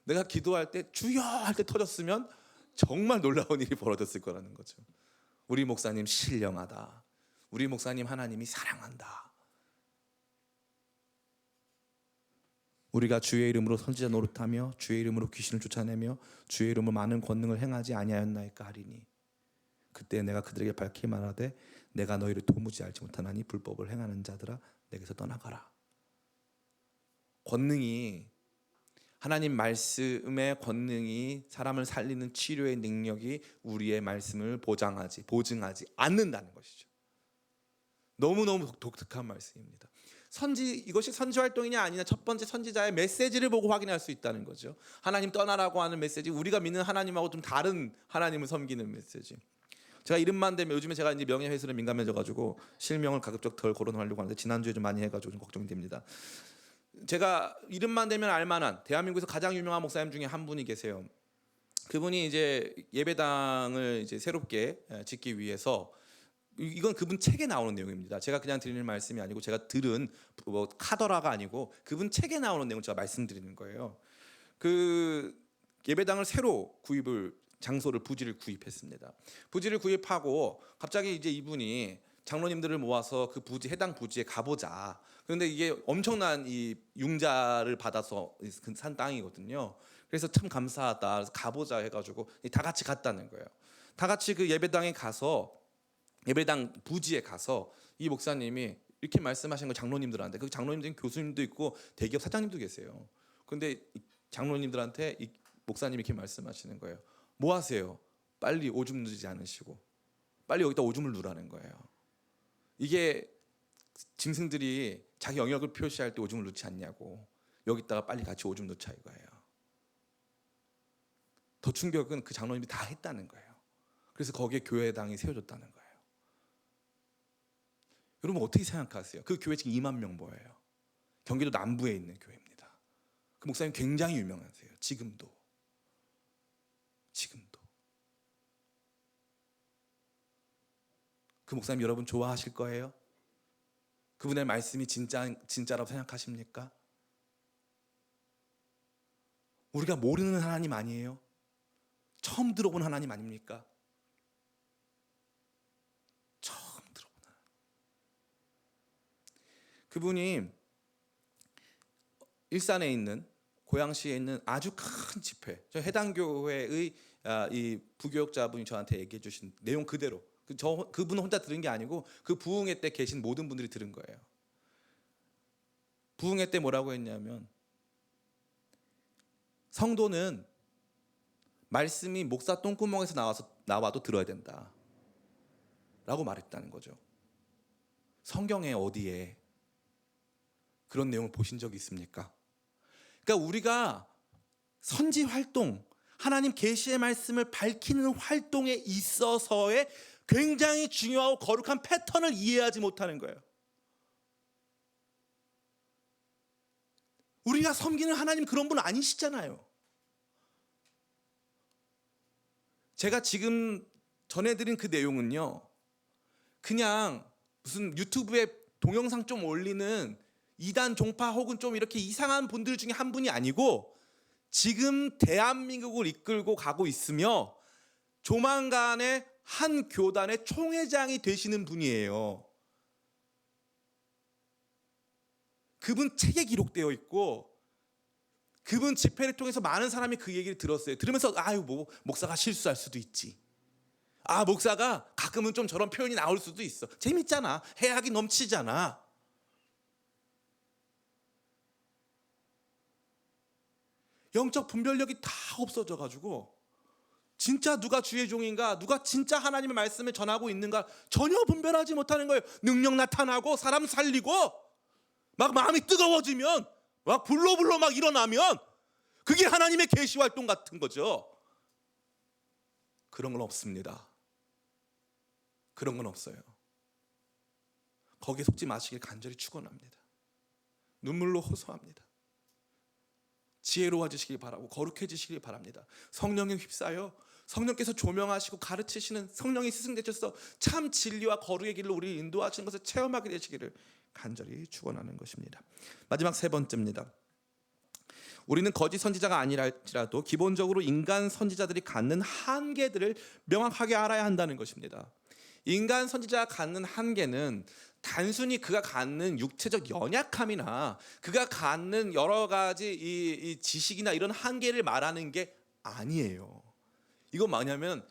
내가 기도할 때 주여 할 때 터졌으면 정말 놀라운 일이 벌어졌을 거라는 거죠. 우리 목사님 신령하다. 우리 목사님 하나님이 사랑한다. 우리가 주의 이름으로 선지자 노릇하며 주의 이름으로 귀신을 쫓아내며 주의 이름으로 많은 권능을 행하지 아니하였나이까 하리니 그때 내가 그들에게 밝히 말하되 내가 너희를 도무지 알지 못하나니 불법을 행하는 자들아 내게서 떠나가라. 권능이 하나님 말씀의 권능이 사람을 살리는 치료의 능력이 우리의 말씀을 보증하지 않는다는 것이죠. 너무너무 독특한 말씀입니다. 이것이 선지 활동이냐 아니냐 첫 번째 선지자의 메시지를 보고 확인할 수 있다는 거죠. 하나님 떠나라고 하는 메시지, 우리가 믿는 하나님하고 좀 다른 하나님을 섬기는 메시지. 제가 이름만 되면 요즘에 제가 이제 명예훼손에 민감해져가지고 실명을 가급적 덜 거론하려고 하는데 지난주에 좀 많이 해가지고 좀 걱정됩니다. 제가 이름만 되면 알만한 대한민국에서 가장 유명한 목사님 중에 한 분이 계세요. 그분이 이제 예배당을 이제 새롭게 짓기 위해서 이건 그분 책에 나오는 내용입니다. 제가 그냥 드리는 말씀이 아니고 제가 들은 카더라가 아니고 그분 책에 나오는 내용을 제가 말씀드리는 거예요. 그 예배당을 새로 부지를 구입했습니다. 부지를 구입하고 갑자기 이제 이분이 장로님들을 모아서 그 부지 해당 부지에 가보자. 그런데 이게 엄청난 이 융자를 받아서 산 땅이거든요. 그래서 참 감사하다. 그래서 가보자 해가지고 다 같이 갔다는 거예요. 다 같이 그 예배당에 가서 예배당 부지에 가서 이 목사님이 이렇게 말씀하신 거 장로님들한테, 그 장로님들은 교수님도 있고 대기업 사장님도 계세요. 근데 장로님들한테 이 목사님이 이렇게 말씀하시는 거예요. 뭐 하세요? 빨리 오줌 누지 않으시고 빨리 여기다 오줌을 누라는 거예요. 이게 짐승들이 자기 영역을 표시할 때 오줌을 넣지 않냐고, 여기다가 빨리 같이 오줌 넣자 이거예요. 더 충격은 그 장로님이 다 했다는 거예요. 그래서 거기에 교회당이 세워졌다는 거예요. 여러분 어떻게 생각하세요? 그 교회 지금 2만 명 모여요. 경기도 남부에 있는 교회입니다. 그 목사님 굉장히 유명하세요. 지금도. 그 목사님 여러분 좋아하실 거예요? 그분의 말씀이 진짜라고 생각하십니까? 우리가 모르는 하나님 아니에요? 처음 들어본 하나님 아닙니까? 처음 들어본 하나님. 그분이 일산에 있는, 고양시에 있는 아주 큰 집회, 저 해당 교회의 이 부교역자분이 저한테 얘기해 주신 내용 그대로, 그분은 혼자 들은 게 아니고 그 부흥회 때 계신 모든 분들이 들은 거예요. 부흥회 때 뭐라고 했냐면, 성도는 말씀이 목사 똥구멍에서 나와도 들어야 된다 라고 말했다는 거죠. 성경에 어디에 그런 내용을 보신 적이 있습니까? 그러니까 우리가 선지 활동, 하나님 계시의 말씀을 밝히는 활동에 있어서의 굉장히 중요하고 거룩한 패턴을 이해하지 못하는 거예요. 우리가 섬기는 하나님 그런 분 아니시잖아요. 제가 지금 전해드린 그 내용은요, 그냥 무슨 유튜브에 동영상 좀 올리는 이단 종파 혹은 좀 이렇게 이상한 분들 중에 한 분이 아니고, 지금 대한민국을 이끌고 가고 있으며 조만간에 한 교단의 총회장이 되시는 분이에요. 그분 책에 기록되어 있고, 그분 집회를 통해서 많은 사람이 그 얘기를 들었어요. 들으면서 아유 뭐 목사가 실수할 수도 있지, 아 목사가 가끔은 좀 저런 표현이 나올 수도 있어, 재밌잖아, 해악이 넘치잖아. 영적 분별력이 다 없어져 가지고 진짜 누가 주의 종인가, 누가 진짜 하나님의 말씀을 전하고 있는가 전혀 분별하지 못하는 거예요. 능력 나타나고 사람 살리고 막 마음이 뜨거워지면 막 불로불로 막 일어나면 그게 하나님의 계시 활동 같은 거죠. 그런 건 없습니다. 그런 건 없어요. 거기에 속지 마시길 간절히 축원합니다. 눈물로 호소합니다. 지혜로워지시길 바라고 거룩해지시길 바랍니다. 성령에 휩싸여 성령께서 조명하시고 가르치시는 성령의 스승되셔서 참 진리와 거룩의 길로 우리를 인도하시는 것을 체험하게 되시기를 간절히 축원하는 것입니다. 마지막 세 번째입니다. 우리는 거짓 선지자가 아니랄지라도 기본적으로 인간 선지자들이 갖는 한계들을 명확하게 알아야 한다는 것입니다. 인간 선지자가 갖는 한계는 단순히 그가 갖는 육체적 연약함이나 그가 갖는 여러 가지 이 지식이나 이런 한계를 말하는 게 아니에요. 이건 뭐냐면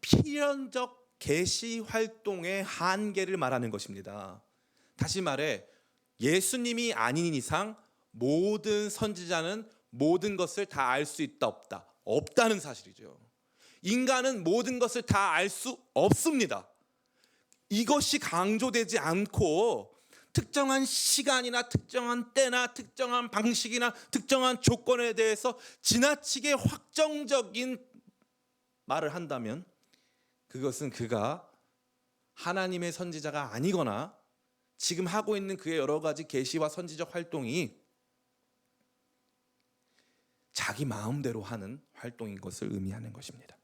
필연적 계시 활동의 한계를 말하는 것입니다. 다시 말해 예수님이 아닌 이상 모든 선지자는 모든 것을 다 알 수 있다 없다? 없다는 사실이죠. 인간은 모든 것을 다 알 수 없습니다. 이것이 강조되지 않고 특정한 시간이나 특정한 때나 특정한 방식이나 특정한 조건에 대해서 지나치게 확정적인 말을 한다면 그것은 그가 하나님의 선지자가 아니거나 지금 하고 있는 그의 여러 가지 계시와 선지적 활동이 자기 마음대로 하는 활동인 것을 의미하는 것입니다.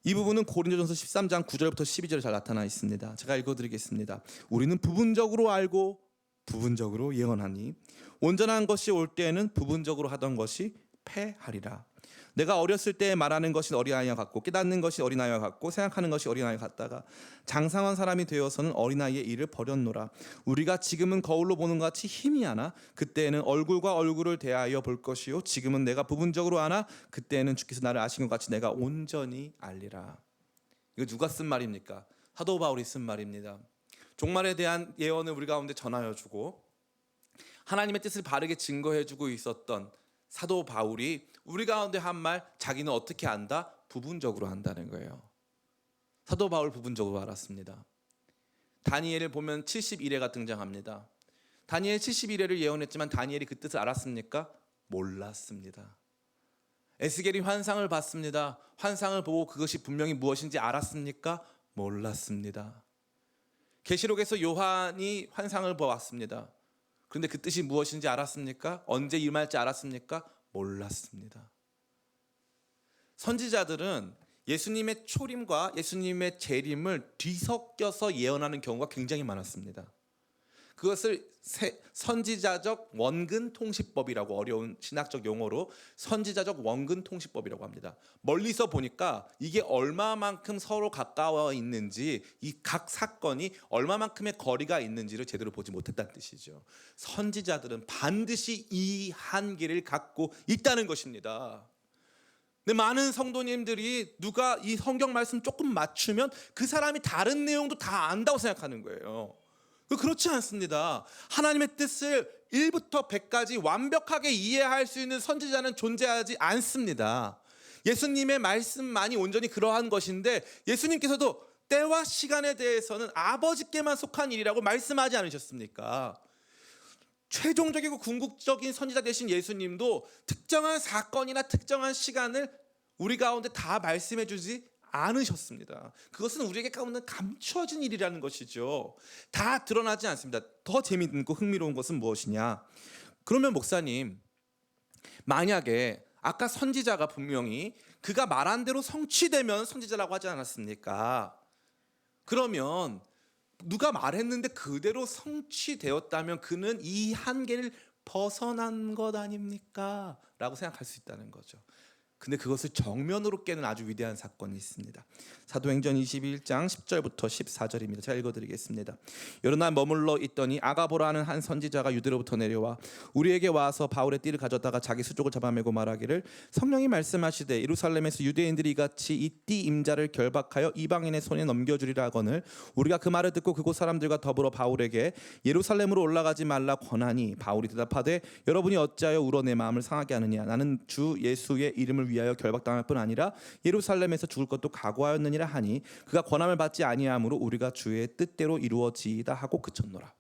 이 부분은 고린도전서 13장 9절부터 12절에 잘 나타나 있습니다. 제가 읽어드리겠습니다. 우리는 부분적으로 알고 부분적으로 예언하니 온전한 것이 올 때에는 부분적으로 하던 것이 패하리라. 내가 어렸을 때 말하는 것이 어린아이와 같고 깨닫는 것이 어린아이와 같고 생각하는 것이 어린아이와 같다가 장성한 사람이 되어서는 어린아이의 일을 버렸노라. 우리가 지금은 거울로 보는 것 같이 힘이 하나 그때에는 얼굴과 얼굴을 대하여 볼 것이요 지금은 내가 부분적으로 아나 그때에는 주께서 나를 아신 것 같이 내가 온전히 알리라. 이거 누가 쓴 말입니까? 사도 바울이 쓴 말입니다. 종말에 대한 예언을 우리 가운데 전하여 주고 하나님의 뜻을 바르게 증거해 주고 있었던 사도 바울이 우리 가운데 한 말, 자기는 어떻게 안다? 부분적으로 안다는 거예요. 사도 바울 부분적으로 알았습니다. 다니엘을 보면 71회가 등장합니다. 다니엘 71회를 예언했지만 다니엘이 그 뜻을 알았습니까? 몰랐습니다. 에스겔이 환상을 봤습니다. 환상을 보고 그것이 분명히 무엇인지 알았습니까? 몰랐습니다. 계시록에서 요한이 환상을 보았습니다. 그런데 그 뜻이 무엇인지 알았습니까? 언제 임할지 알았습니까? 몰랐습니다. 선지자들은 예수님의 초림과 예수님의 재림을 뒤섞여서 예언하는 경우가 굉장히 많았습니다. 그것을 선지자적 원근 통시법이라고, 어려운 신학적 용어로 선지자적 원근 통시법이라고 합니다. 멀리서 보니까 이게 얼마만큼 서로 가까워 있는지, 이 각 사건이 얼마만큼의 거리가 있는지를 제대로 보지 못했다는 뜻이죠. 선지자들은 반드시 이 한계를 갖고 있다는 것입니다. 근데 많은 성도님들이 누가 이 성경 말씀 조금 맞추면 그 사람이 다른 내용도 다 안다고 생각하는 거예요. 그렇지 않습니다. 하나님의 뜻을 1부터 100까지 완벽하게 이해할 수 있는 선지자는 존재하지 않습니다. 예수님의 말씀만이 온전히 그러한 것인데 예수님께서도 때와 시간에 대해서는 아버지께만 속한 일이라고 말씀하지 않으셨습니까? 최종적이고 궁극적인 선지자 되신 예수님도 특정한 사건이나 특정한 시간을 우리 가운데 다 말씀해 주지 않으셨습니다. 그것은 우리에게 가운데 감추어진 일이라는 것이죠. 다 드러나지 않습니다. 더 재미있고 흥미로운 것은 무엇이냐? 그러면 목사님, 만약에 아까 선지자가 분명히 그가 말한 대로 성취되면 선지자라고 하지 않았습니까? 그러면 누가 말했는데 그대로 성취되었다면 그는 이 한계를 벗어난 것 아닙니까? 라고 생각할 수 있다는 거죠. 근데 그것을 정면으로 깨는 아주 위대한 사건이 있습니다. 사도행전 21장 10절부터 14절입니다. 제가 읽어드리겠습니다. 여러 날 머물러 있더니 아가보라는 한 선지자가 유대로부터 내려와 우리에게 와서 바울의 띠를 가져다가 자기 수족을 잡아매고 말하기를 성령이 말씀하시되 예루살렘에서 유대인들이 이같이 이 띠 임자를 결박하여 이방인의 손에 넘겨주리라 하거늘 우리가 그 말을 듣고 그곳 사람들과 더불어 바울에게 예루살렘으로 올라가지 말라 권하니 바울이 대답하되 여러분이 어찌하여 울어 내 마음을 상하게 하느냐 나는 주 예수의 이름을 위하여 결박당할 뿐 아니라 예루살렘에서 죽을 것도 각오하였느니라 하니 그가 권함을 받지 아니하므로 우리가 주의 뜻대로 이루어지이다 하고 그쳤노라.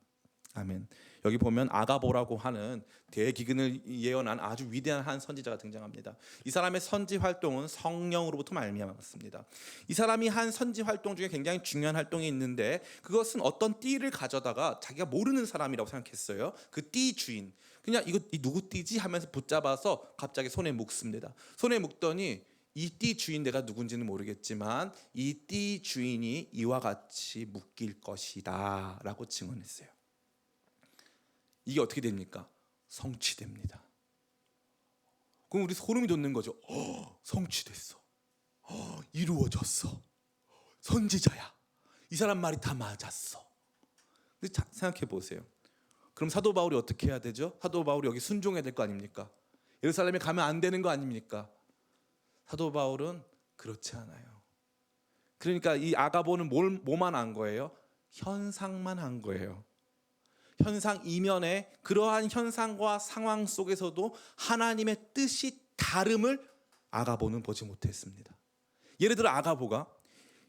아멘. 여기 보면 아가보라고 하는 대기근을 예언한 아주 위대한 한 선지자가 등장합니다. 이 사람의 선지 활동은 성령으로부터 말미암았습니다. 이 사람이 한 선지 활동 중에 굉장히 중요한 활동이 있는데 그것은 어떤 띠를 가져다가 자기가 모르는 사람이라고 생각했어요. 그 띠 주인 그냥 이 누구 띠지 하면서 붙잡아서 갑자기 손에 묶습니다. 손에 묶더니 이 띠 주인 내가 누군지는 모르겠지만 이 띠 주인이 이와 같이 묶일 것이다 라고 증언했어요. 이게 어떻게 됩니까? 성취됩니다. 그럼 우리 소름이 돋는 거죠. 성취됐어. 이루어졌어. 선지자야. 이 사람 말이 다 맞았어. 근데 생각해 보세요. 그럼 사도 바울이 어떻게 해야 되죠? 사도 바울이 여기 순종해야 될 거 아닙니까? 예루살렘에 가면 안 되는 거 아닙니까? 사도 바울은 그렇지 않아요. 그러니까 이 아가보는 뭐만 한 거예요? 현상만 한 거예요. 현상 이면에 그러한 현상과 상황 속에서도 하나님의 뜻이 다름을 아가보는 보지 못했습니다. 예를 들어 아가보가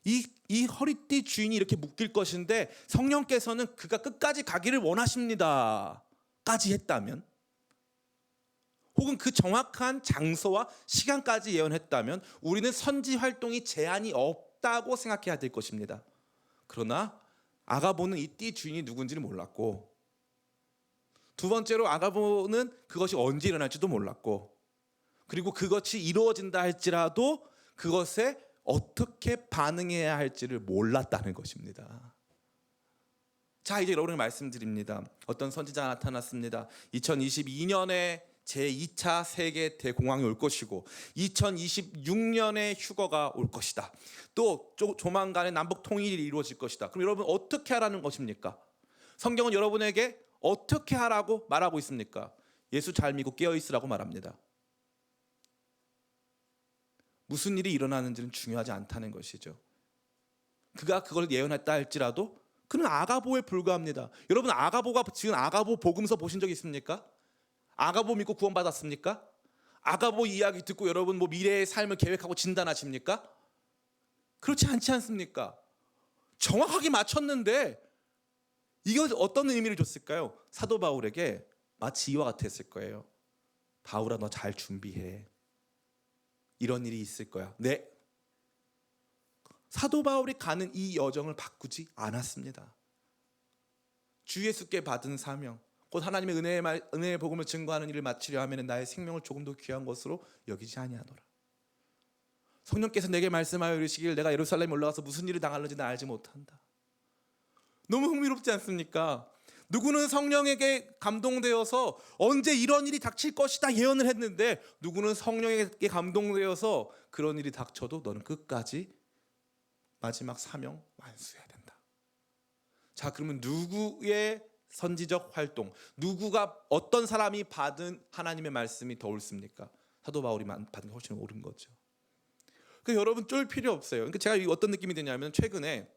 이 허리띠 주인이 이렇게 묶일 것인데 성령께서는 그가 끝까지 가기를 원하십니다 까지 했다면, 혹은 그 정확한 장소와 시간까지 예언했다면 우리는 선지 활동이 제한이 없다고 생각해야 될 것입니다. 그러나 아가보는 이 띠 주인이 누군지를 몰랐고, 두 번째로 아가보는 그것이 언제 일어날지도 몰랐고, 그리고 그것이 이루어진다 할지라도 그것에 어떻게 반응해야 할지를 몰랐다는 것입니다. 자, 이제 여러분에게 말씀드립니다. 어떤 선지자가 나타났습니다. 2022년에 제2차 세계 대공황이 올 것이고 2026년에 휴거가 올 것이다. 또 조만간에 남북 통일이 이루어질 것이다. 그럼 여러분 어떻게 하라는 것입니까? 성경은 여러분에게 어떻게 하라고 말하고 있습니까? 예수 잘 믿고 깨어 있으라고 말합니다. 무슨 일이 일어나는지는 중요하지 않다는 것이죠. 그가 그걸 예언했다 할지라도 그는 아가보에 불과합니다. 여러분 아가보가 지금 아가보 복음서 보신 적 있습니까? 아가보 믿고 구원받았습니까? 아가보 이야기 듣고 여러분 뭐 미래의 삶을 계획하고 진단하십니까? 그렇지 않지 않습니까? 정확하게 맞췄는데 이거 어떤 의미를 줬을까요? 사도 바울에게 마치 이와 같았을 거예요. 바울아 너 잘 준비해. 이런 일이 있을 거야. 네. 사도 바울이 가는 이 여정을 바꾸지 않았습니다. 주 예수께 받은 사명, 곧 하나님의 은혜의 복음을 증거하는 일을 마치려 하면 나의 생명을 조금 더 귀한 것으로 여기지 아니하노라. 성령께서 내게 말씀하여 이르시길 내가 예루살렘에 올라가서 무슨 일을 당할는지 나 알지 못한다. 너무 흥미롭지 않습니까? 누구는 성령에게 감동되어서 언제 이런 일이 닥칠 것이다 예언을 했는데 누구는 성령에게 감동되어서 그런 일이 닥쳐도 너는 끝까지 마지막 사명 완수해야 된다. 자, 그러면 누구의 선지적 활동, 누구가 어떤 사람이 받은 하나님의 말씀이 더 옳습니까? 사도 바울이 받은 게 훨씬 옳은 거죠. 그러니까 여러분 쫄 필요 없어요. 그러니까 제가 어떤 느낌이 드냐면 최근에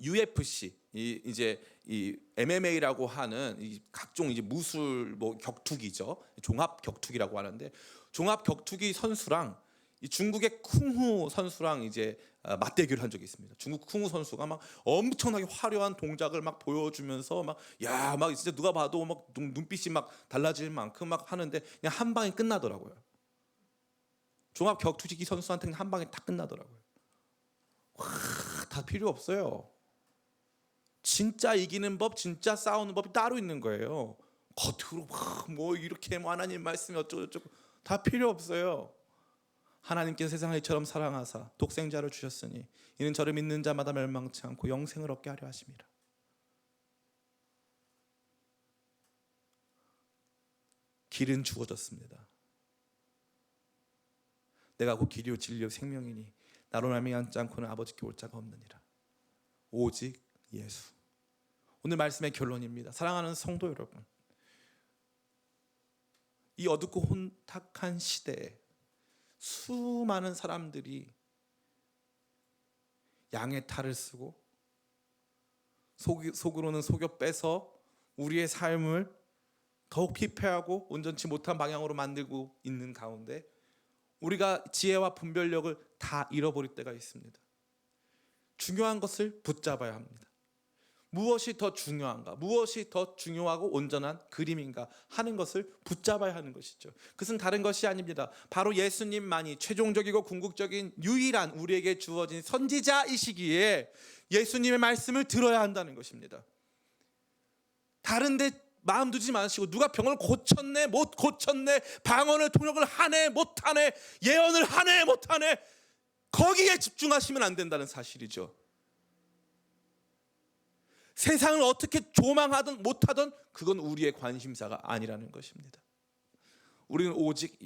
UFC 이제 이 MMA라고 하는 이 각종 이제 무술 뭐 격투기죠. 종합 격투기라고 하는데 종합 격투기 선수랑 이 중국의 쿵후 선수랑 이제 맞대결을 한 적이 있습니다. 중국 쿵후 선수가 막 엄청나게 화려한 동작을 막 보여주면서 막 야 막 진짜 누가 봐도 막 눈빛이 막 달라질 만큼 막 하는데 그냥 한 방에 끝나더라고요. 종합 격투기 선수한테는 한 방에 딱 끝나더라고요. 와, 다 필요 없어요. 진짜 이기는 법, 진짜 싸우는 법이 따로 있는 거예요. 겉으로 뭐 이렇게 뭐 하나님 말씀이 어쩌고저쩌고 다 필요 없어요. 하나님께서 세상을 이처럼 사랑하사 독생자를 주셨으니 이는 저를 믿는 자마다 멸망치 않고 영생을 얻게 하려 하심이라. 길은 주어졌습니다. 내가 곧 길이요 진리요 생명이니 나로 말미암지 않고는 아버지께 올 자가 없느니라. 오직 예수. 오늘 말씀의 결론입니다. 사랑하는 성도 여러분, 이 어둡고 혼탁한 시대에 수많은 사람들이 양의 탈을 쓰고 속으로는 속여 빼서 우리의 삶을 더욱 피폐하고 온전치 못한 방향으로 만들고 있는 가운데 우리가 지혜와 분별력을 다 잃어버릴 때가 있습니다. 중요한 것을 붙잡아야 합니다. 무엇이 더 중요한가? 무엇이 더 중요하고 온전한 그림인가 하는 것을 붙잡아야 하는 것이죠. 그것은 다른 것이 아닙니다. 바로 예수님만이 최종적이고 궁극적인 유일한 우리에게 주어진 선지자이시기에 예수님의 말씀을 들어야 한다는 것입니다. 다른 데 마음 두지 마시고 누가 병을 고쳤네 못 고쳤네 방언을 통역을 하네 못하네 예언을 하네 못하네 거기에 집중하시면 안 된다는 사실이죠. 세상을 어떻게 조망하든 못하든 그건 우리의 관심사가 아니라는 것입니다. 우리는 오직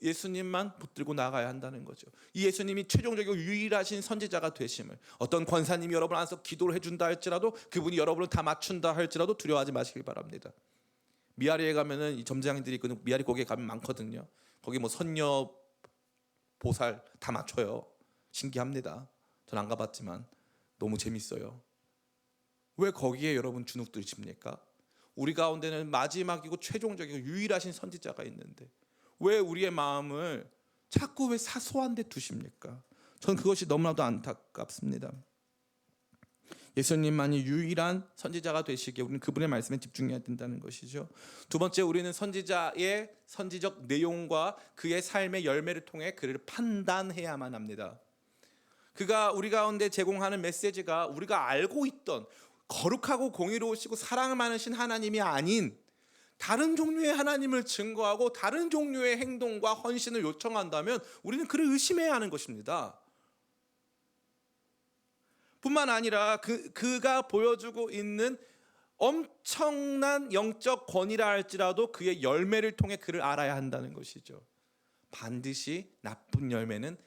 예수님만 붙들고 나가야 한다는 거죠. 이 예수님이 최종적이고 유일하신 선지자가 되심을 어떤 권사님이 여러분 안에서 기도를 해준다 할지라도 그분이 여러분을 다 맞춘다 할지라도 두려워하지 마시길 바랍니다. 미아리에 가면은 이 점장님들이 그 미아리 거기에 가면 많거든요. 거기 뭐 선녀 보살 다 맞춰요. 신기합니다. 전 안 가봤지만 너무 재밌어요. 왜 거기에 여러분 주눅 드십니까? 우리 가운데는 마지막이고 최종적이고 유일하신 선지자가 있는데 왜 우리의 마음을 자꾸 왜 사소한 데 두십니까? 저는 그것이 너무나도 안타깝습니다. 예수님만이 유일한 선지자가 되시기에 우리는 그분의 말씀에 집중해야 된다는 것이죠. 두 번째, 우리는 선지자의 선지적 내용과 그의 삶의 열매를 통해 그를 판단해야만 합니다. 그가 우리 가운데 제공하는 메시지가 우리가 알고 있던 거룩하고 공의로우시고 사랑 많으신 하나님이 아닌 다른 종류의 하나님을 증거하고 다른 종류의 행동과 헌신을 요청한다면 우리는 그를 의심해야 하는 것입니다. 뿐만 아니라 그가 보여주고 있는 엄청난 영적 권위라 할지라도 그의 열매를 통해 그를 알아야 한다는 것이죠. 반드시 나쁜 열매는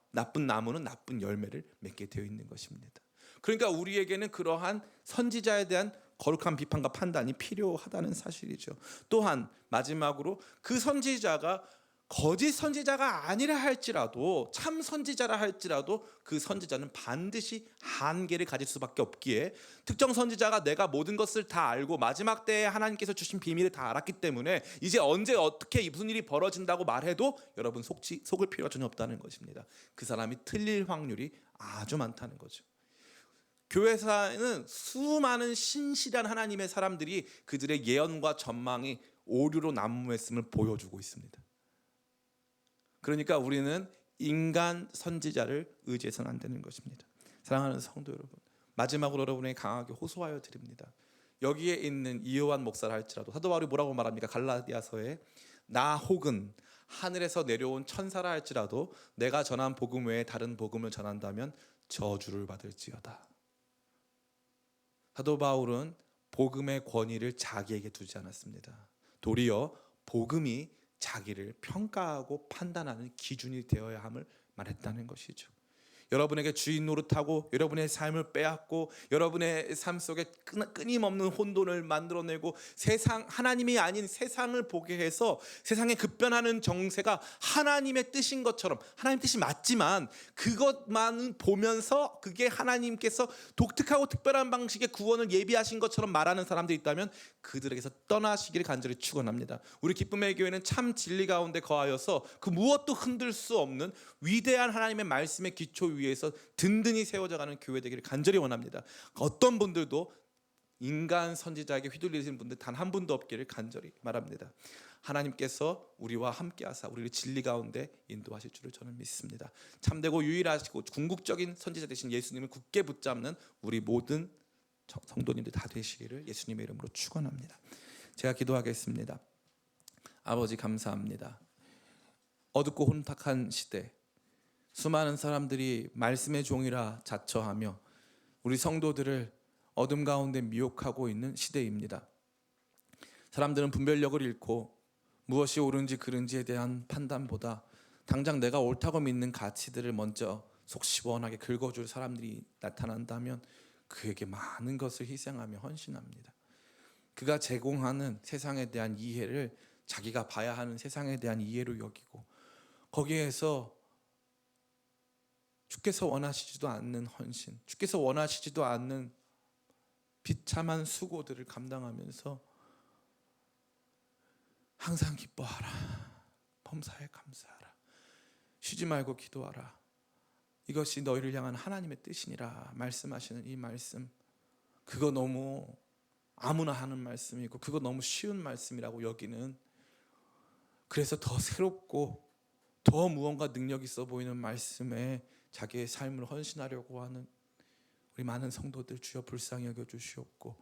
나쁜 나무는 나쁜 열매를 맺게 되어 있는 것입니다. 그러니까 우리에게는 그러한 선지자에 대한 거룩한 비판과 판단이 필요하다는 사실이죠. 또한 마지막으로 그 선지자가 거짓 선지자가 아니라 할지라도, 참 선지자라 할지라도 그 선지자는 반드시 한계를 가질 수밖에 없기에, 특정 선지자가 내가 모든 것을 다 알고 마지막 때에 하나님께서 주신 비밀을 다 알았기 때문에 이제 언제 어떻게 무슨 일이 벌어진다고 말해도 여러분 속을 필요가 전혀 없다는 것입니다. 그 사람이 틀릴 확률이 아주 많다는 거죠. 교회사에는 수많은 신실한 하나님의 사람들이 그들의 예언과 전망이 오류로 난무했음을 보여주고 있습니다. 그러니까 우리는 인간 선지자를 의지해서는 안 되는 것입니다. 사랑하는 성도 여러분, 마지막으로 여러분에게 강하게 호소하여 드립니다. 여기에 있는 이요한 목사라 할지라도 사도 바울이 뭐라고 말합니까? 갈라디아서에 나 혹은 하늘에서 내려온 천사라 할지라도 내가 전한 복음 외에 다른 복음을 전한다면 저주를 받을지어다. 사도 바울은 복음의 권위를 자기에게 두지 않았습니다. 도리어 복음이 자기를 평가하고 판단하는 기준이 되어야 함을 말했다는 것이죠. 여러분에게 주인 노릇하고 여러분의 삶을 빼앗고 여러분의 삶 속에 끊임없는 혼돈을 만들어내고 하나님이 아닌 세상을 보게 해서 세상에 급변하는 정세가 하나님의 뜻인 것처럼, 하나님 뜻이 맞지만 그것만 보면서 그게 하나님께서 독특하고 특별한 방식의 구원을 예비하신 것처럼 말하는 사람들이 있다면 그들에게서 떠나시기를 간절히 축원합니다. 우리 기쁨의 교회는 참 진리 가운데 거하여서 그 무엇도 흔들 수 없는 위대한 하나님의 말씀의 기초 위에서 든든히 세워져가는 교회 되기를 간절히 원합니다. 어떤 분들도 인간 선지자에게 휘둘리는 분들 단 한 분도 없기를 간절히 말합니다. 하나님께서 우리와 함께하사 우리를 진리 가운데 인도하실 줄을 저는 믿습니다. 참되고 유일하시고 궁극적인 선지자 되신 예수님을 굳게 붙잡는 우리 모든 성도님들 다 되시기를 예수님의 이름으로 축원합니다. 제가 기도하겠습니다. 아버지 감사합니다. 어둡고 혼탁한 시대, 수많은 사람들이 말씀의 종이라 자처하며 우리 성도들을 어둠 가운데 미혹하고 있는 시대입니다. 사람들은 분별력을 잃고 무엇이 옳은지 그른지에 대한 판단보다 당장 내가 옳다고 믿는 가치들을 먼저 속 시원하게 긁어줄 사람들이 나타난다면 그에게 많은 것을 희생하며 헌신합니다. 그가 제공하는 세상에 대한 이해를 자기가 봐야 하는 세상에 대한 이해로 여기고 거기에서 주께서 원하시지도 않는 헌신, 주께서 원하시지도 않는 비참한 수고들을 감당하면서 항상 기뻐하라, 범사에 감사하라, 쉬지 말고 기도하라, 이것이 너희를 향한 하나님의 뜻이니라 말씀하시는 이 말씀, 그거 너무 아무나 하는 말씀이고 그거 너무 쉬운 말씀이라고 여기는, 그래서 더 새롭고 더 무언가 능력 있어 보이는 말씀에 자기의 삶을 헌신하려고 하는 우리 많은 성도들 주여 불쌍히 여겨주시옵고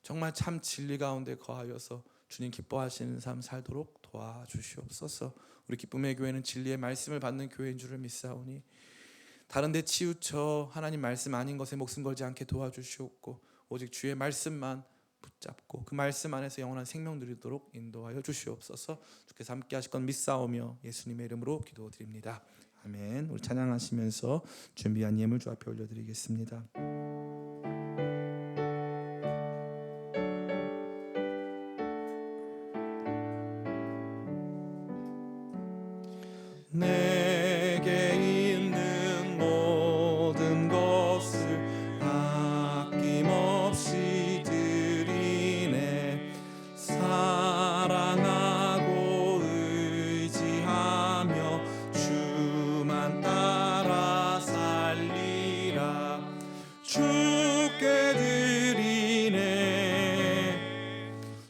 정말 참 진리 가운데 거하여서 주님 기뻐하시는 삶 살도록 도와주시옵소서. 우리 기쁨의 교회는 진리의 말씀을 받는 교회인 줄을 믿사오니 다른 데 치우쳐 하나님 말씀 아닌 것에 목숨 걸지 않게 도와주시옵고 오직 주의 말씀만 붙잡고 그 말씀 안에서 영원한 생명 누리도록 인도하여 주시옵소서. 주께서 함께 하실 건 믿사오며 예수님의 이름으로 기도드립니다. 아멘. 우리 찬양하시면서 준비한 예물 주 앞에 올려드리겠습니다. 내게 있는 모든 것을 아낌없이 드리네. 사랑하고 의지하며 주만 따라 살리라. 주께 드리네,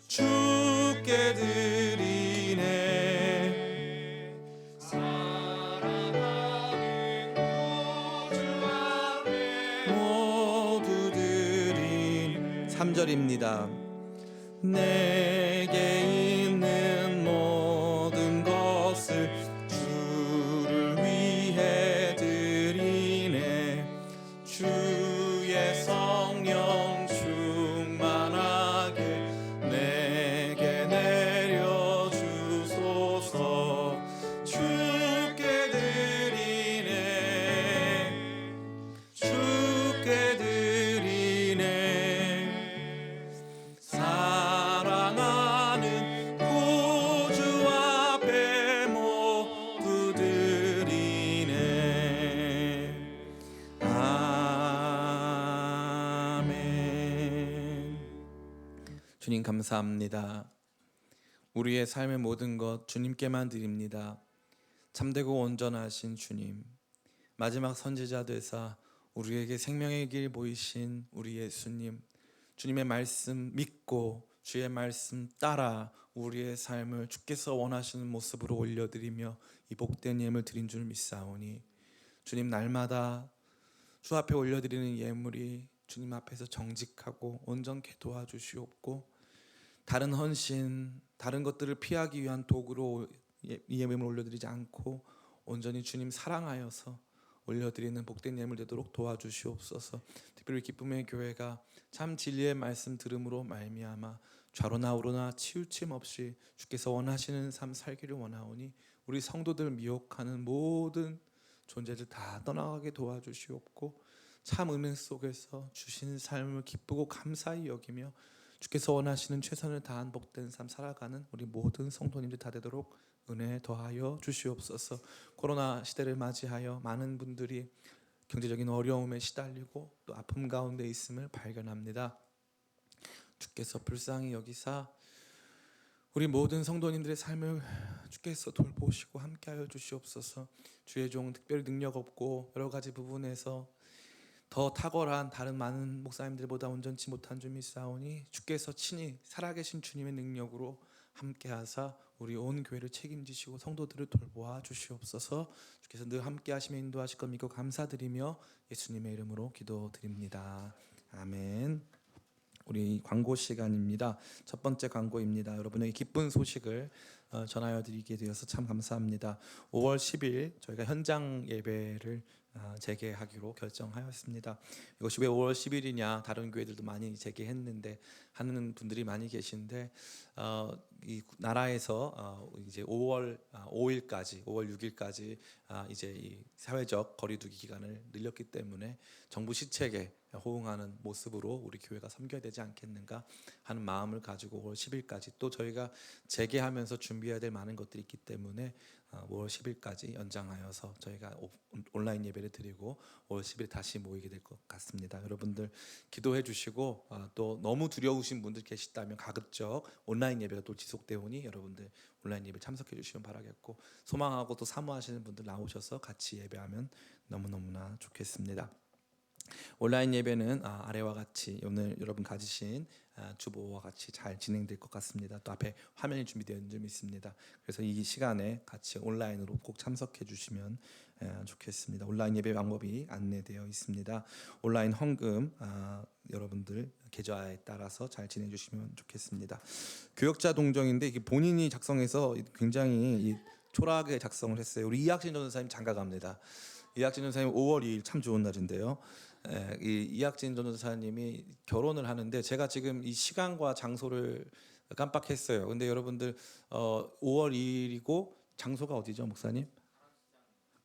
주께 드리네. 모두 드린 3절입니다. 내게 있는 모든 것을 주를 위해 드리네. 주의 성령 충만하 주님 감사합니다. 우리의 삶의 모든 것 주님께만 드립니다. 참되고 온전하신 주님, 마지막 선지자 되사 우리에게 생명의 길 보이신 우리 예수님, 주님의 말씀 믿고 주의 말씀 따라 우리의 삶을 주께서 원하시는 모습으로 올려드리며 이 복된 예물 드린 줄 믿사오니, 주님 날마다 주 앞에 올려드리는 예물이 주님 앞에서 정직하고 온전케 도와주시옵고, 다른 헌신, 다른 것들을 피하기 위한 도구로 이 예물을 올려드리지 않고 온전히 주님 사랑하여서 올려드리는 복된 예물 되도록 도와주시옵소서. 특별히 기쁨의 교회가 참 진리의 말씀 들음으로 말미암아 좌로나 우로나 치우침 없이 주께서 원하시는 삶 살기를 원하오니, 우리 성도들 미혹하는 모든 존재들 다 떠나가게 도와주시옵고, 참 은혜 속에서 주신 삶을 기쁘고 감사히 여기며 주께서 원하시는 최선을 다한 복된 삶 살아가는 우리 모든 성도님들 다 되도록 은혜 더하여 주시옵소서. 코로나 시대를 맞이하여 많은 분들이 경제적인 어려움에 시달리고 또 아픔 가운데 있음을 발견합니다. 주께서 불쌍히 여기사 우리 모든 성도님들의 삶을 주께서 돌보시고 함께하여 주시옵소서. 주의 종 특별히 능력 없고 여러 가지 부분에서 더 탁월한 다른 많은 목사님들보다 온전치 못한 줄 믿사오니, 주께서 친히 살아계신 주님의 능력으로 함께하사 우리 온 교회를 책임지시고 성도들을 돌보아 주시옵소서. 주께서 늘 함께하시며 인도하실 것 믿고 감사드리며 예수님의 이름으로 기도드립니다. 아멘. 우리 광고 시간입니다. 첫 번째 광고입니다. 여러분에게 기쁜 소식을 전하여 드리게 되어서 참 감사합니다. 5월 10일 저희가 현장 예배를 재개하기로 결정하였습니다. 이것이 왜 5월 10일이냐, 다른 교회들도 많이 재개했는데 하는 분들이 많이 계신데, 이 나라에서 이제 5월 5일까지 5월 6일까지 이제 이 사회적 거리두기 기간을 늘렸기 때문에 정부 시책에 호응하는 모습으로 우리 교회가 섬겨야 되지 않겠는가 하는 마음을 가지고 5월 10일까지, 또 저희가 재개하면서 준비해야 될 많은 것들이 있기 때문에 5월 10일까지 연장하여서 저희가 온라인 예배를 드리고 5월 10일 다시 모이게 될 것 같습니다. 여러분들 기도해 주시고, 또 너무 두려우신 분들 계시다면 가급적 온라인 예배가 또 지속되오니 여러분들 온라인 예배 참석해 주시면 바라겠고, 소망하고 또 사모하시는 분들 나오셔서 같이 예배하면 너무너무나 좋겠습니다. 온라인 예배는 아래와 같이 오늘 여러분 가지신 주보와 같이 잘 진행될 것 같습니다. 또 앞에 화면이 준비되어 줄 믿습니다. 그래서 이 시간에 같이 온라인으로 꼭 참석해 주시면 좋겠습니다. 온라인 예배 방법이 안내되어 있습니다. 온라인 헌금 여러분들 계좌에 따라서 잘 지내 주시면 좋겠습니다. 교역자 동정인데 이게 본인이 작성해서 굉장히 초라하게 작성을 했어요. 우리 이학진 전도사님 장가 갑니다. 이학진 전도사님 5월 2일 참 좋은 날인데요. 이 이학진 전도사님이 결혼을 하는데 제가 지금 이 시간과 장소를 깜빡했어요. 근데 여러분들 5월 2일이고 장소가 어디죠, 목사님?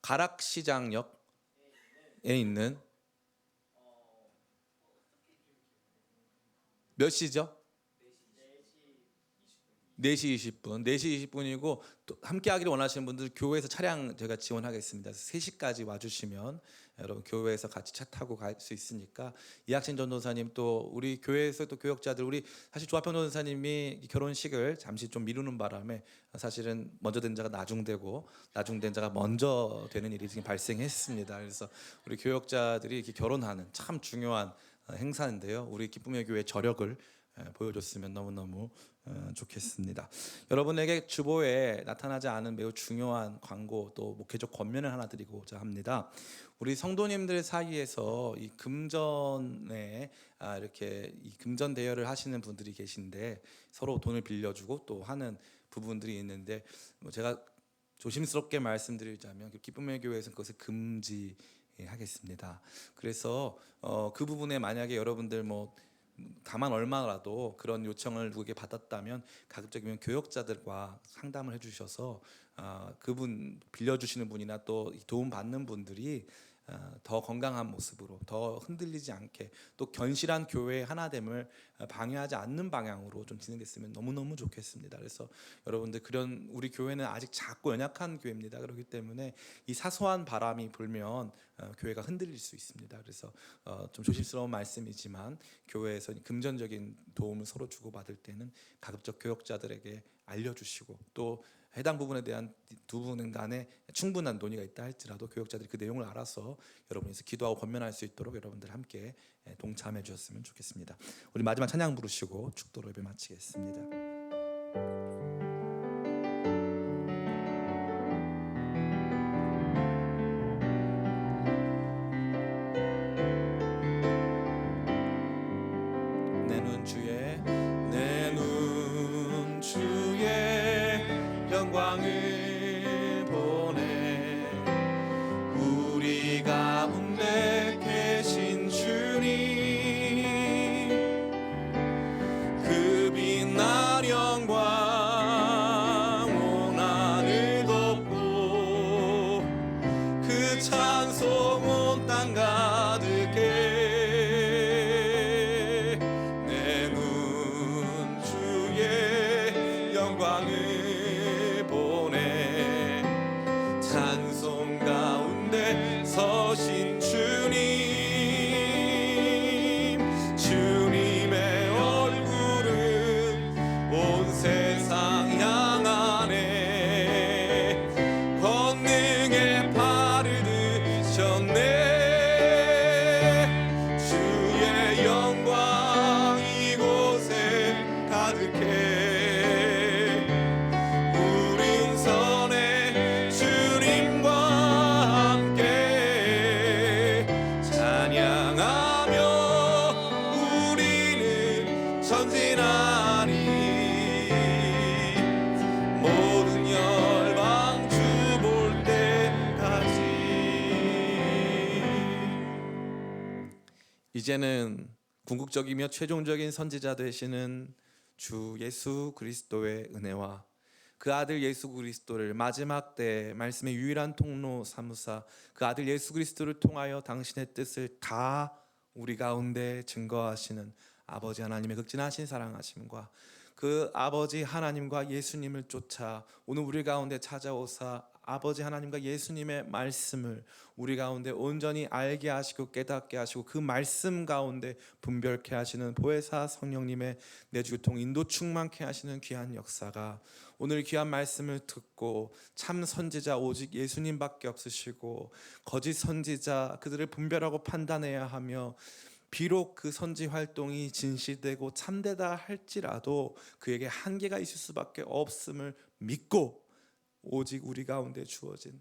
가락시장역에 있는 몇 시죠? 4시 20분. 4시 20분이고 또 함께 하기를 원하시는 분들 교회에서 차량 제가 지원하겠습니다. 3시까지 와 주시면 여러분 교회에서 같이 차 타고 갈 수 있으니까, 이학신 전도사님 또 우리 교회에서 또 교역자들, 우리 사실 조합현 전도사님이 결혼식을 잠시 좀 미루는 바람에 사실은 먼저 된 자가 나중되고 나중된 자가 먼저 되는 일이 지금 발생했습니다. 그래서 우리 교역자들이 이렇게 결혼하는 참 중요한 행사인데요. 우리 기쁨의 교회 저력을 보여줬으면 너무너무 좋겠습니다. 여러분에게 주보에 나타나지 않은 매우 중요한 광고, 또 목회적 권면을 하나 드리고자 합니다. 우리 성도님들 사이에서 이 금전에 이렇게 이 금전 대여를 하시는 분들이 계신데, 서로 돈을 빌려주고 또 하는 부분들이 있는데, 제가 조심스럽게 말씀드리자면 기쁨의 교회에서는 그것을 금지하겠습니다. 그래서 그 부분에 만약에 여러분들 다만 얼마라도 그런 요청을 누구에게 받았다면 가급적이면 교역자들과 상담을 해주셔서 그분 빌려주시는 분이나 또 도움 받는 분들이 더 건강한 모습으로, 더 흔들리지 않게, 또 견실한 교회의 하나됨을 방해하지 않는 방향으로 좀 진행됐으면 너무너무 좋겠습니다. 그래서 여러분들, 그런 우리 교회는 아직 작고 연약한 교회입니다. 그렇기 때문에 이 사소한 바람이 불면 교회가 흔들릴 수 있습니다. 그래서 좀 조심스러운 말씀이지만, 교회에서 금전적인 도움을 서로 주고받을 때는 가급적 교역자들에게 알려주시고, 또 해당 부분에 대한 두 분 간에 충분한 논의가 있다 할지라도 교역자들이 그 내용을 알아서 여러분에서 기도하고 권면할 수 있도록 여러분들 함께 동참해 주셨으면 좋겠습니다. 우리 마지막 찬양 부르시고 축도로 예배 마치겠습니다. 내 눈 주의 영광을 보네. 우리 가운데 계신 주님, 그 빛난 영광 온 하늘 덮고, 그 찬송 온 땅 가득해. 영광을 보내. 찬송 가운데 서신 주님, 주님의 얼굴은 온 세상 향하네. 권능의 팔을 드셨네. 주의 영광 이곳에 가득해. 이제는 궁극적이며 최종적인 선지자 되시는 주 예수 그리스도의 은혜와 그 아들 예수 그리스도를 마지막 때 말씀의 유일한 통로 삼으사 그 아들 예수 그리스도를 통하여 당신의 뜻을 다 우리 가운데 증거하시는 아버지 하나님의 극진하신 사랑하심과 그 아버지 하나님과 예수님을 쫓아 오늘 우리 가운데 찾아오사 아버지 하나님과 예수님의 말씀을 우리 가운데 온전히 알게 하시고 깨닫게 하시고 그 말씀 가운데 분별케 하시는 보혜사 성령님의 내주교통 인도 충만케 하시는 귀한 역사가 오늘 귀한 말씀을 듣고 참 선지자 오직 예수님밖에 없으시고 거짓 선지자 그들을 분별하고 판단해야 하며 비록 그 선지 활동이 진실되고 참되다 할지라도 그에게 한계가 있을 수밖에 없음을 믿고 오직 우리 가운데 주어진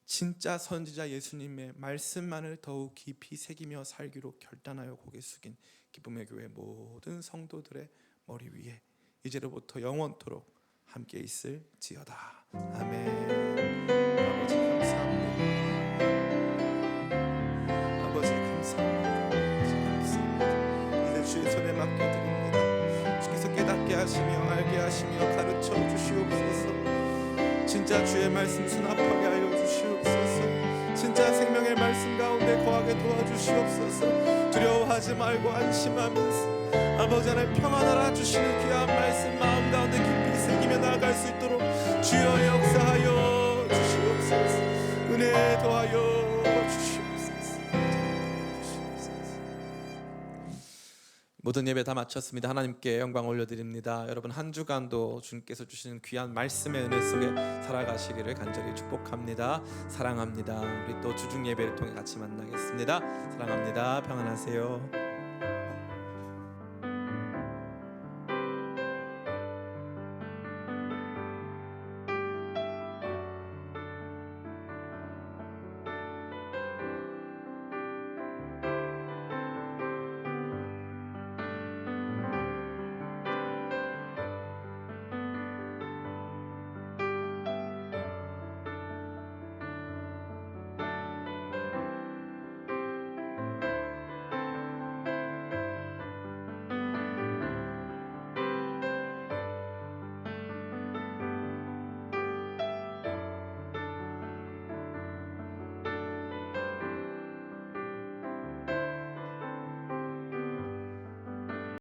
진짜 선지자 예수님의 말씀만을 더욱 깊이 새기며 살기로 결단하여 고개 숙인 기쁨의 교회 모든 성도들의 머리 위에 이제로부터 영원토록 함께 있을지어다. 아멘. 아버지 감사합니다. 아버지 감사합니다. 이제 주의 손에 맡겨드립니다. 주께서 깨닫게 하시며 알게 하시며 가르쳐 주시옵소서. 진짜 주의 말씀 수납하게 하여 주시옵소서. 진짜 생명의 말씀 가운데 거하게 도와주시옵소서. 두려워하지 말고 안심하면서 아버지 하나님 평안하라 주시는 귀한 말씀 마음 가운데 깊이 새기며 나아갈 수 있도록 주여 역사하여 주시옵소서. 은혜 더하여 주시옵소서. 모든 예배 다 마쳤습니다. 하나님께 영광 올려드립니다. 여러분 한 주간도 주님께서 주시는 귀한 말씀의 은혜 속에 살아가시기를 간절히 축복합니다. 사랑합니다. 우리 또 주중 예배를 통해 같이 만나겠습니다. 사랑합니다. 평안하세요.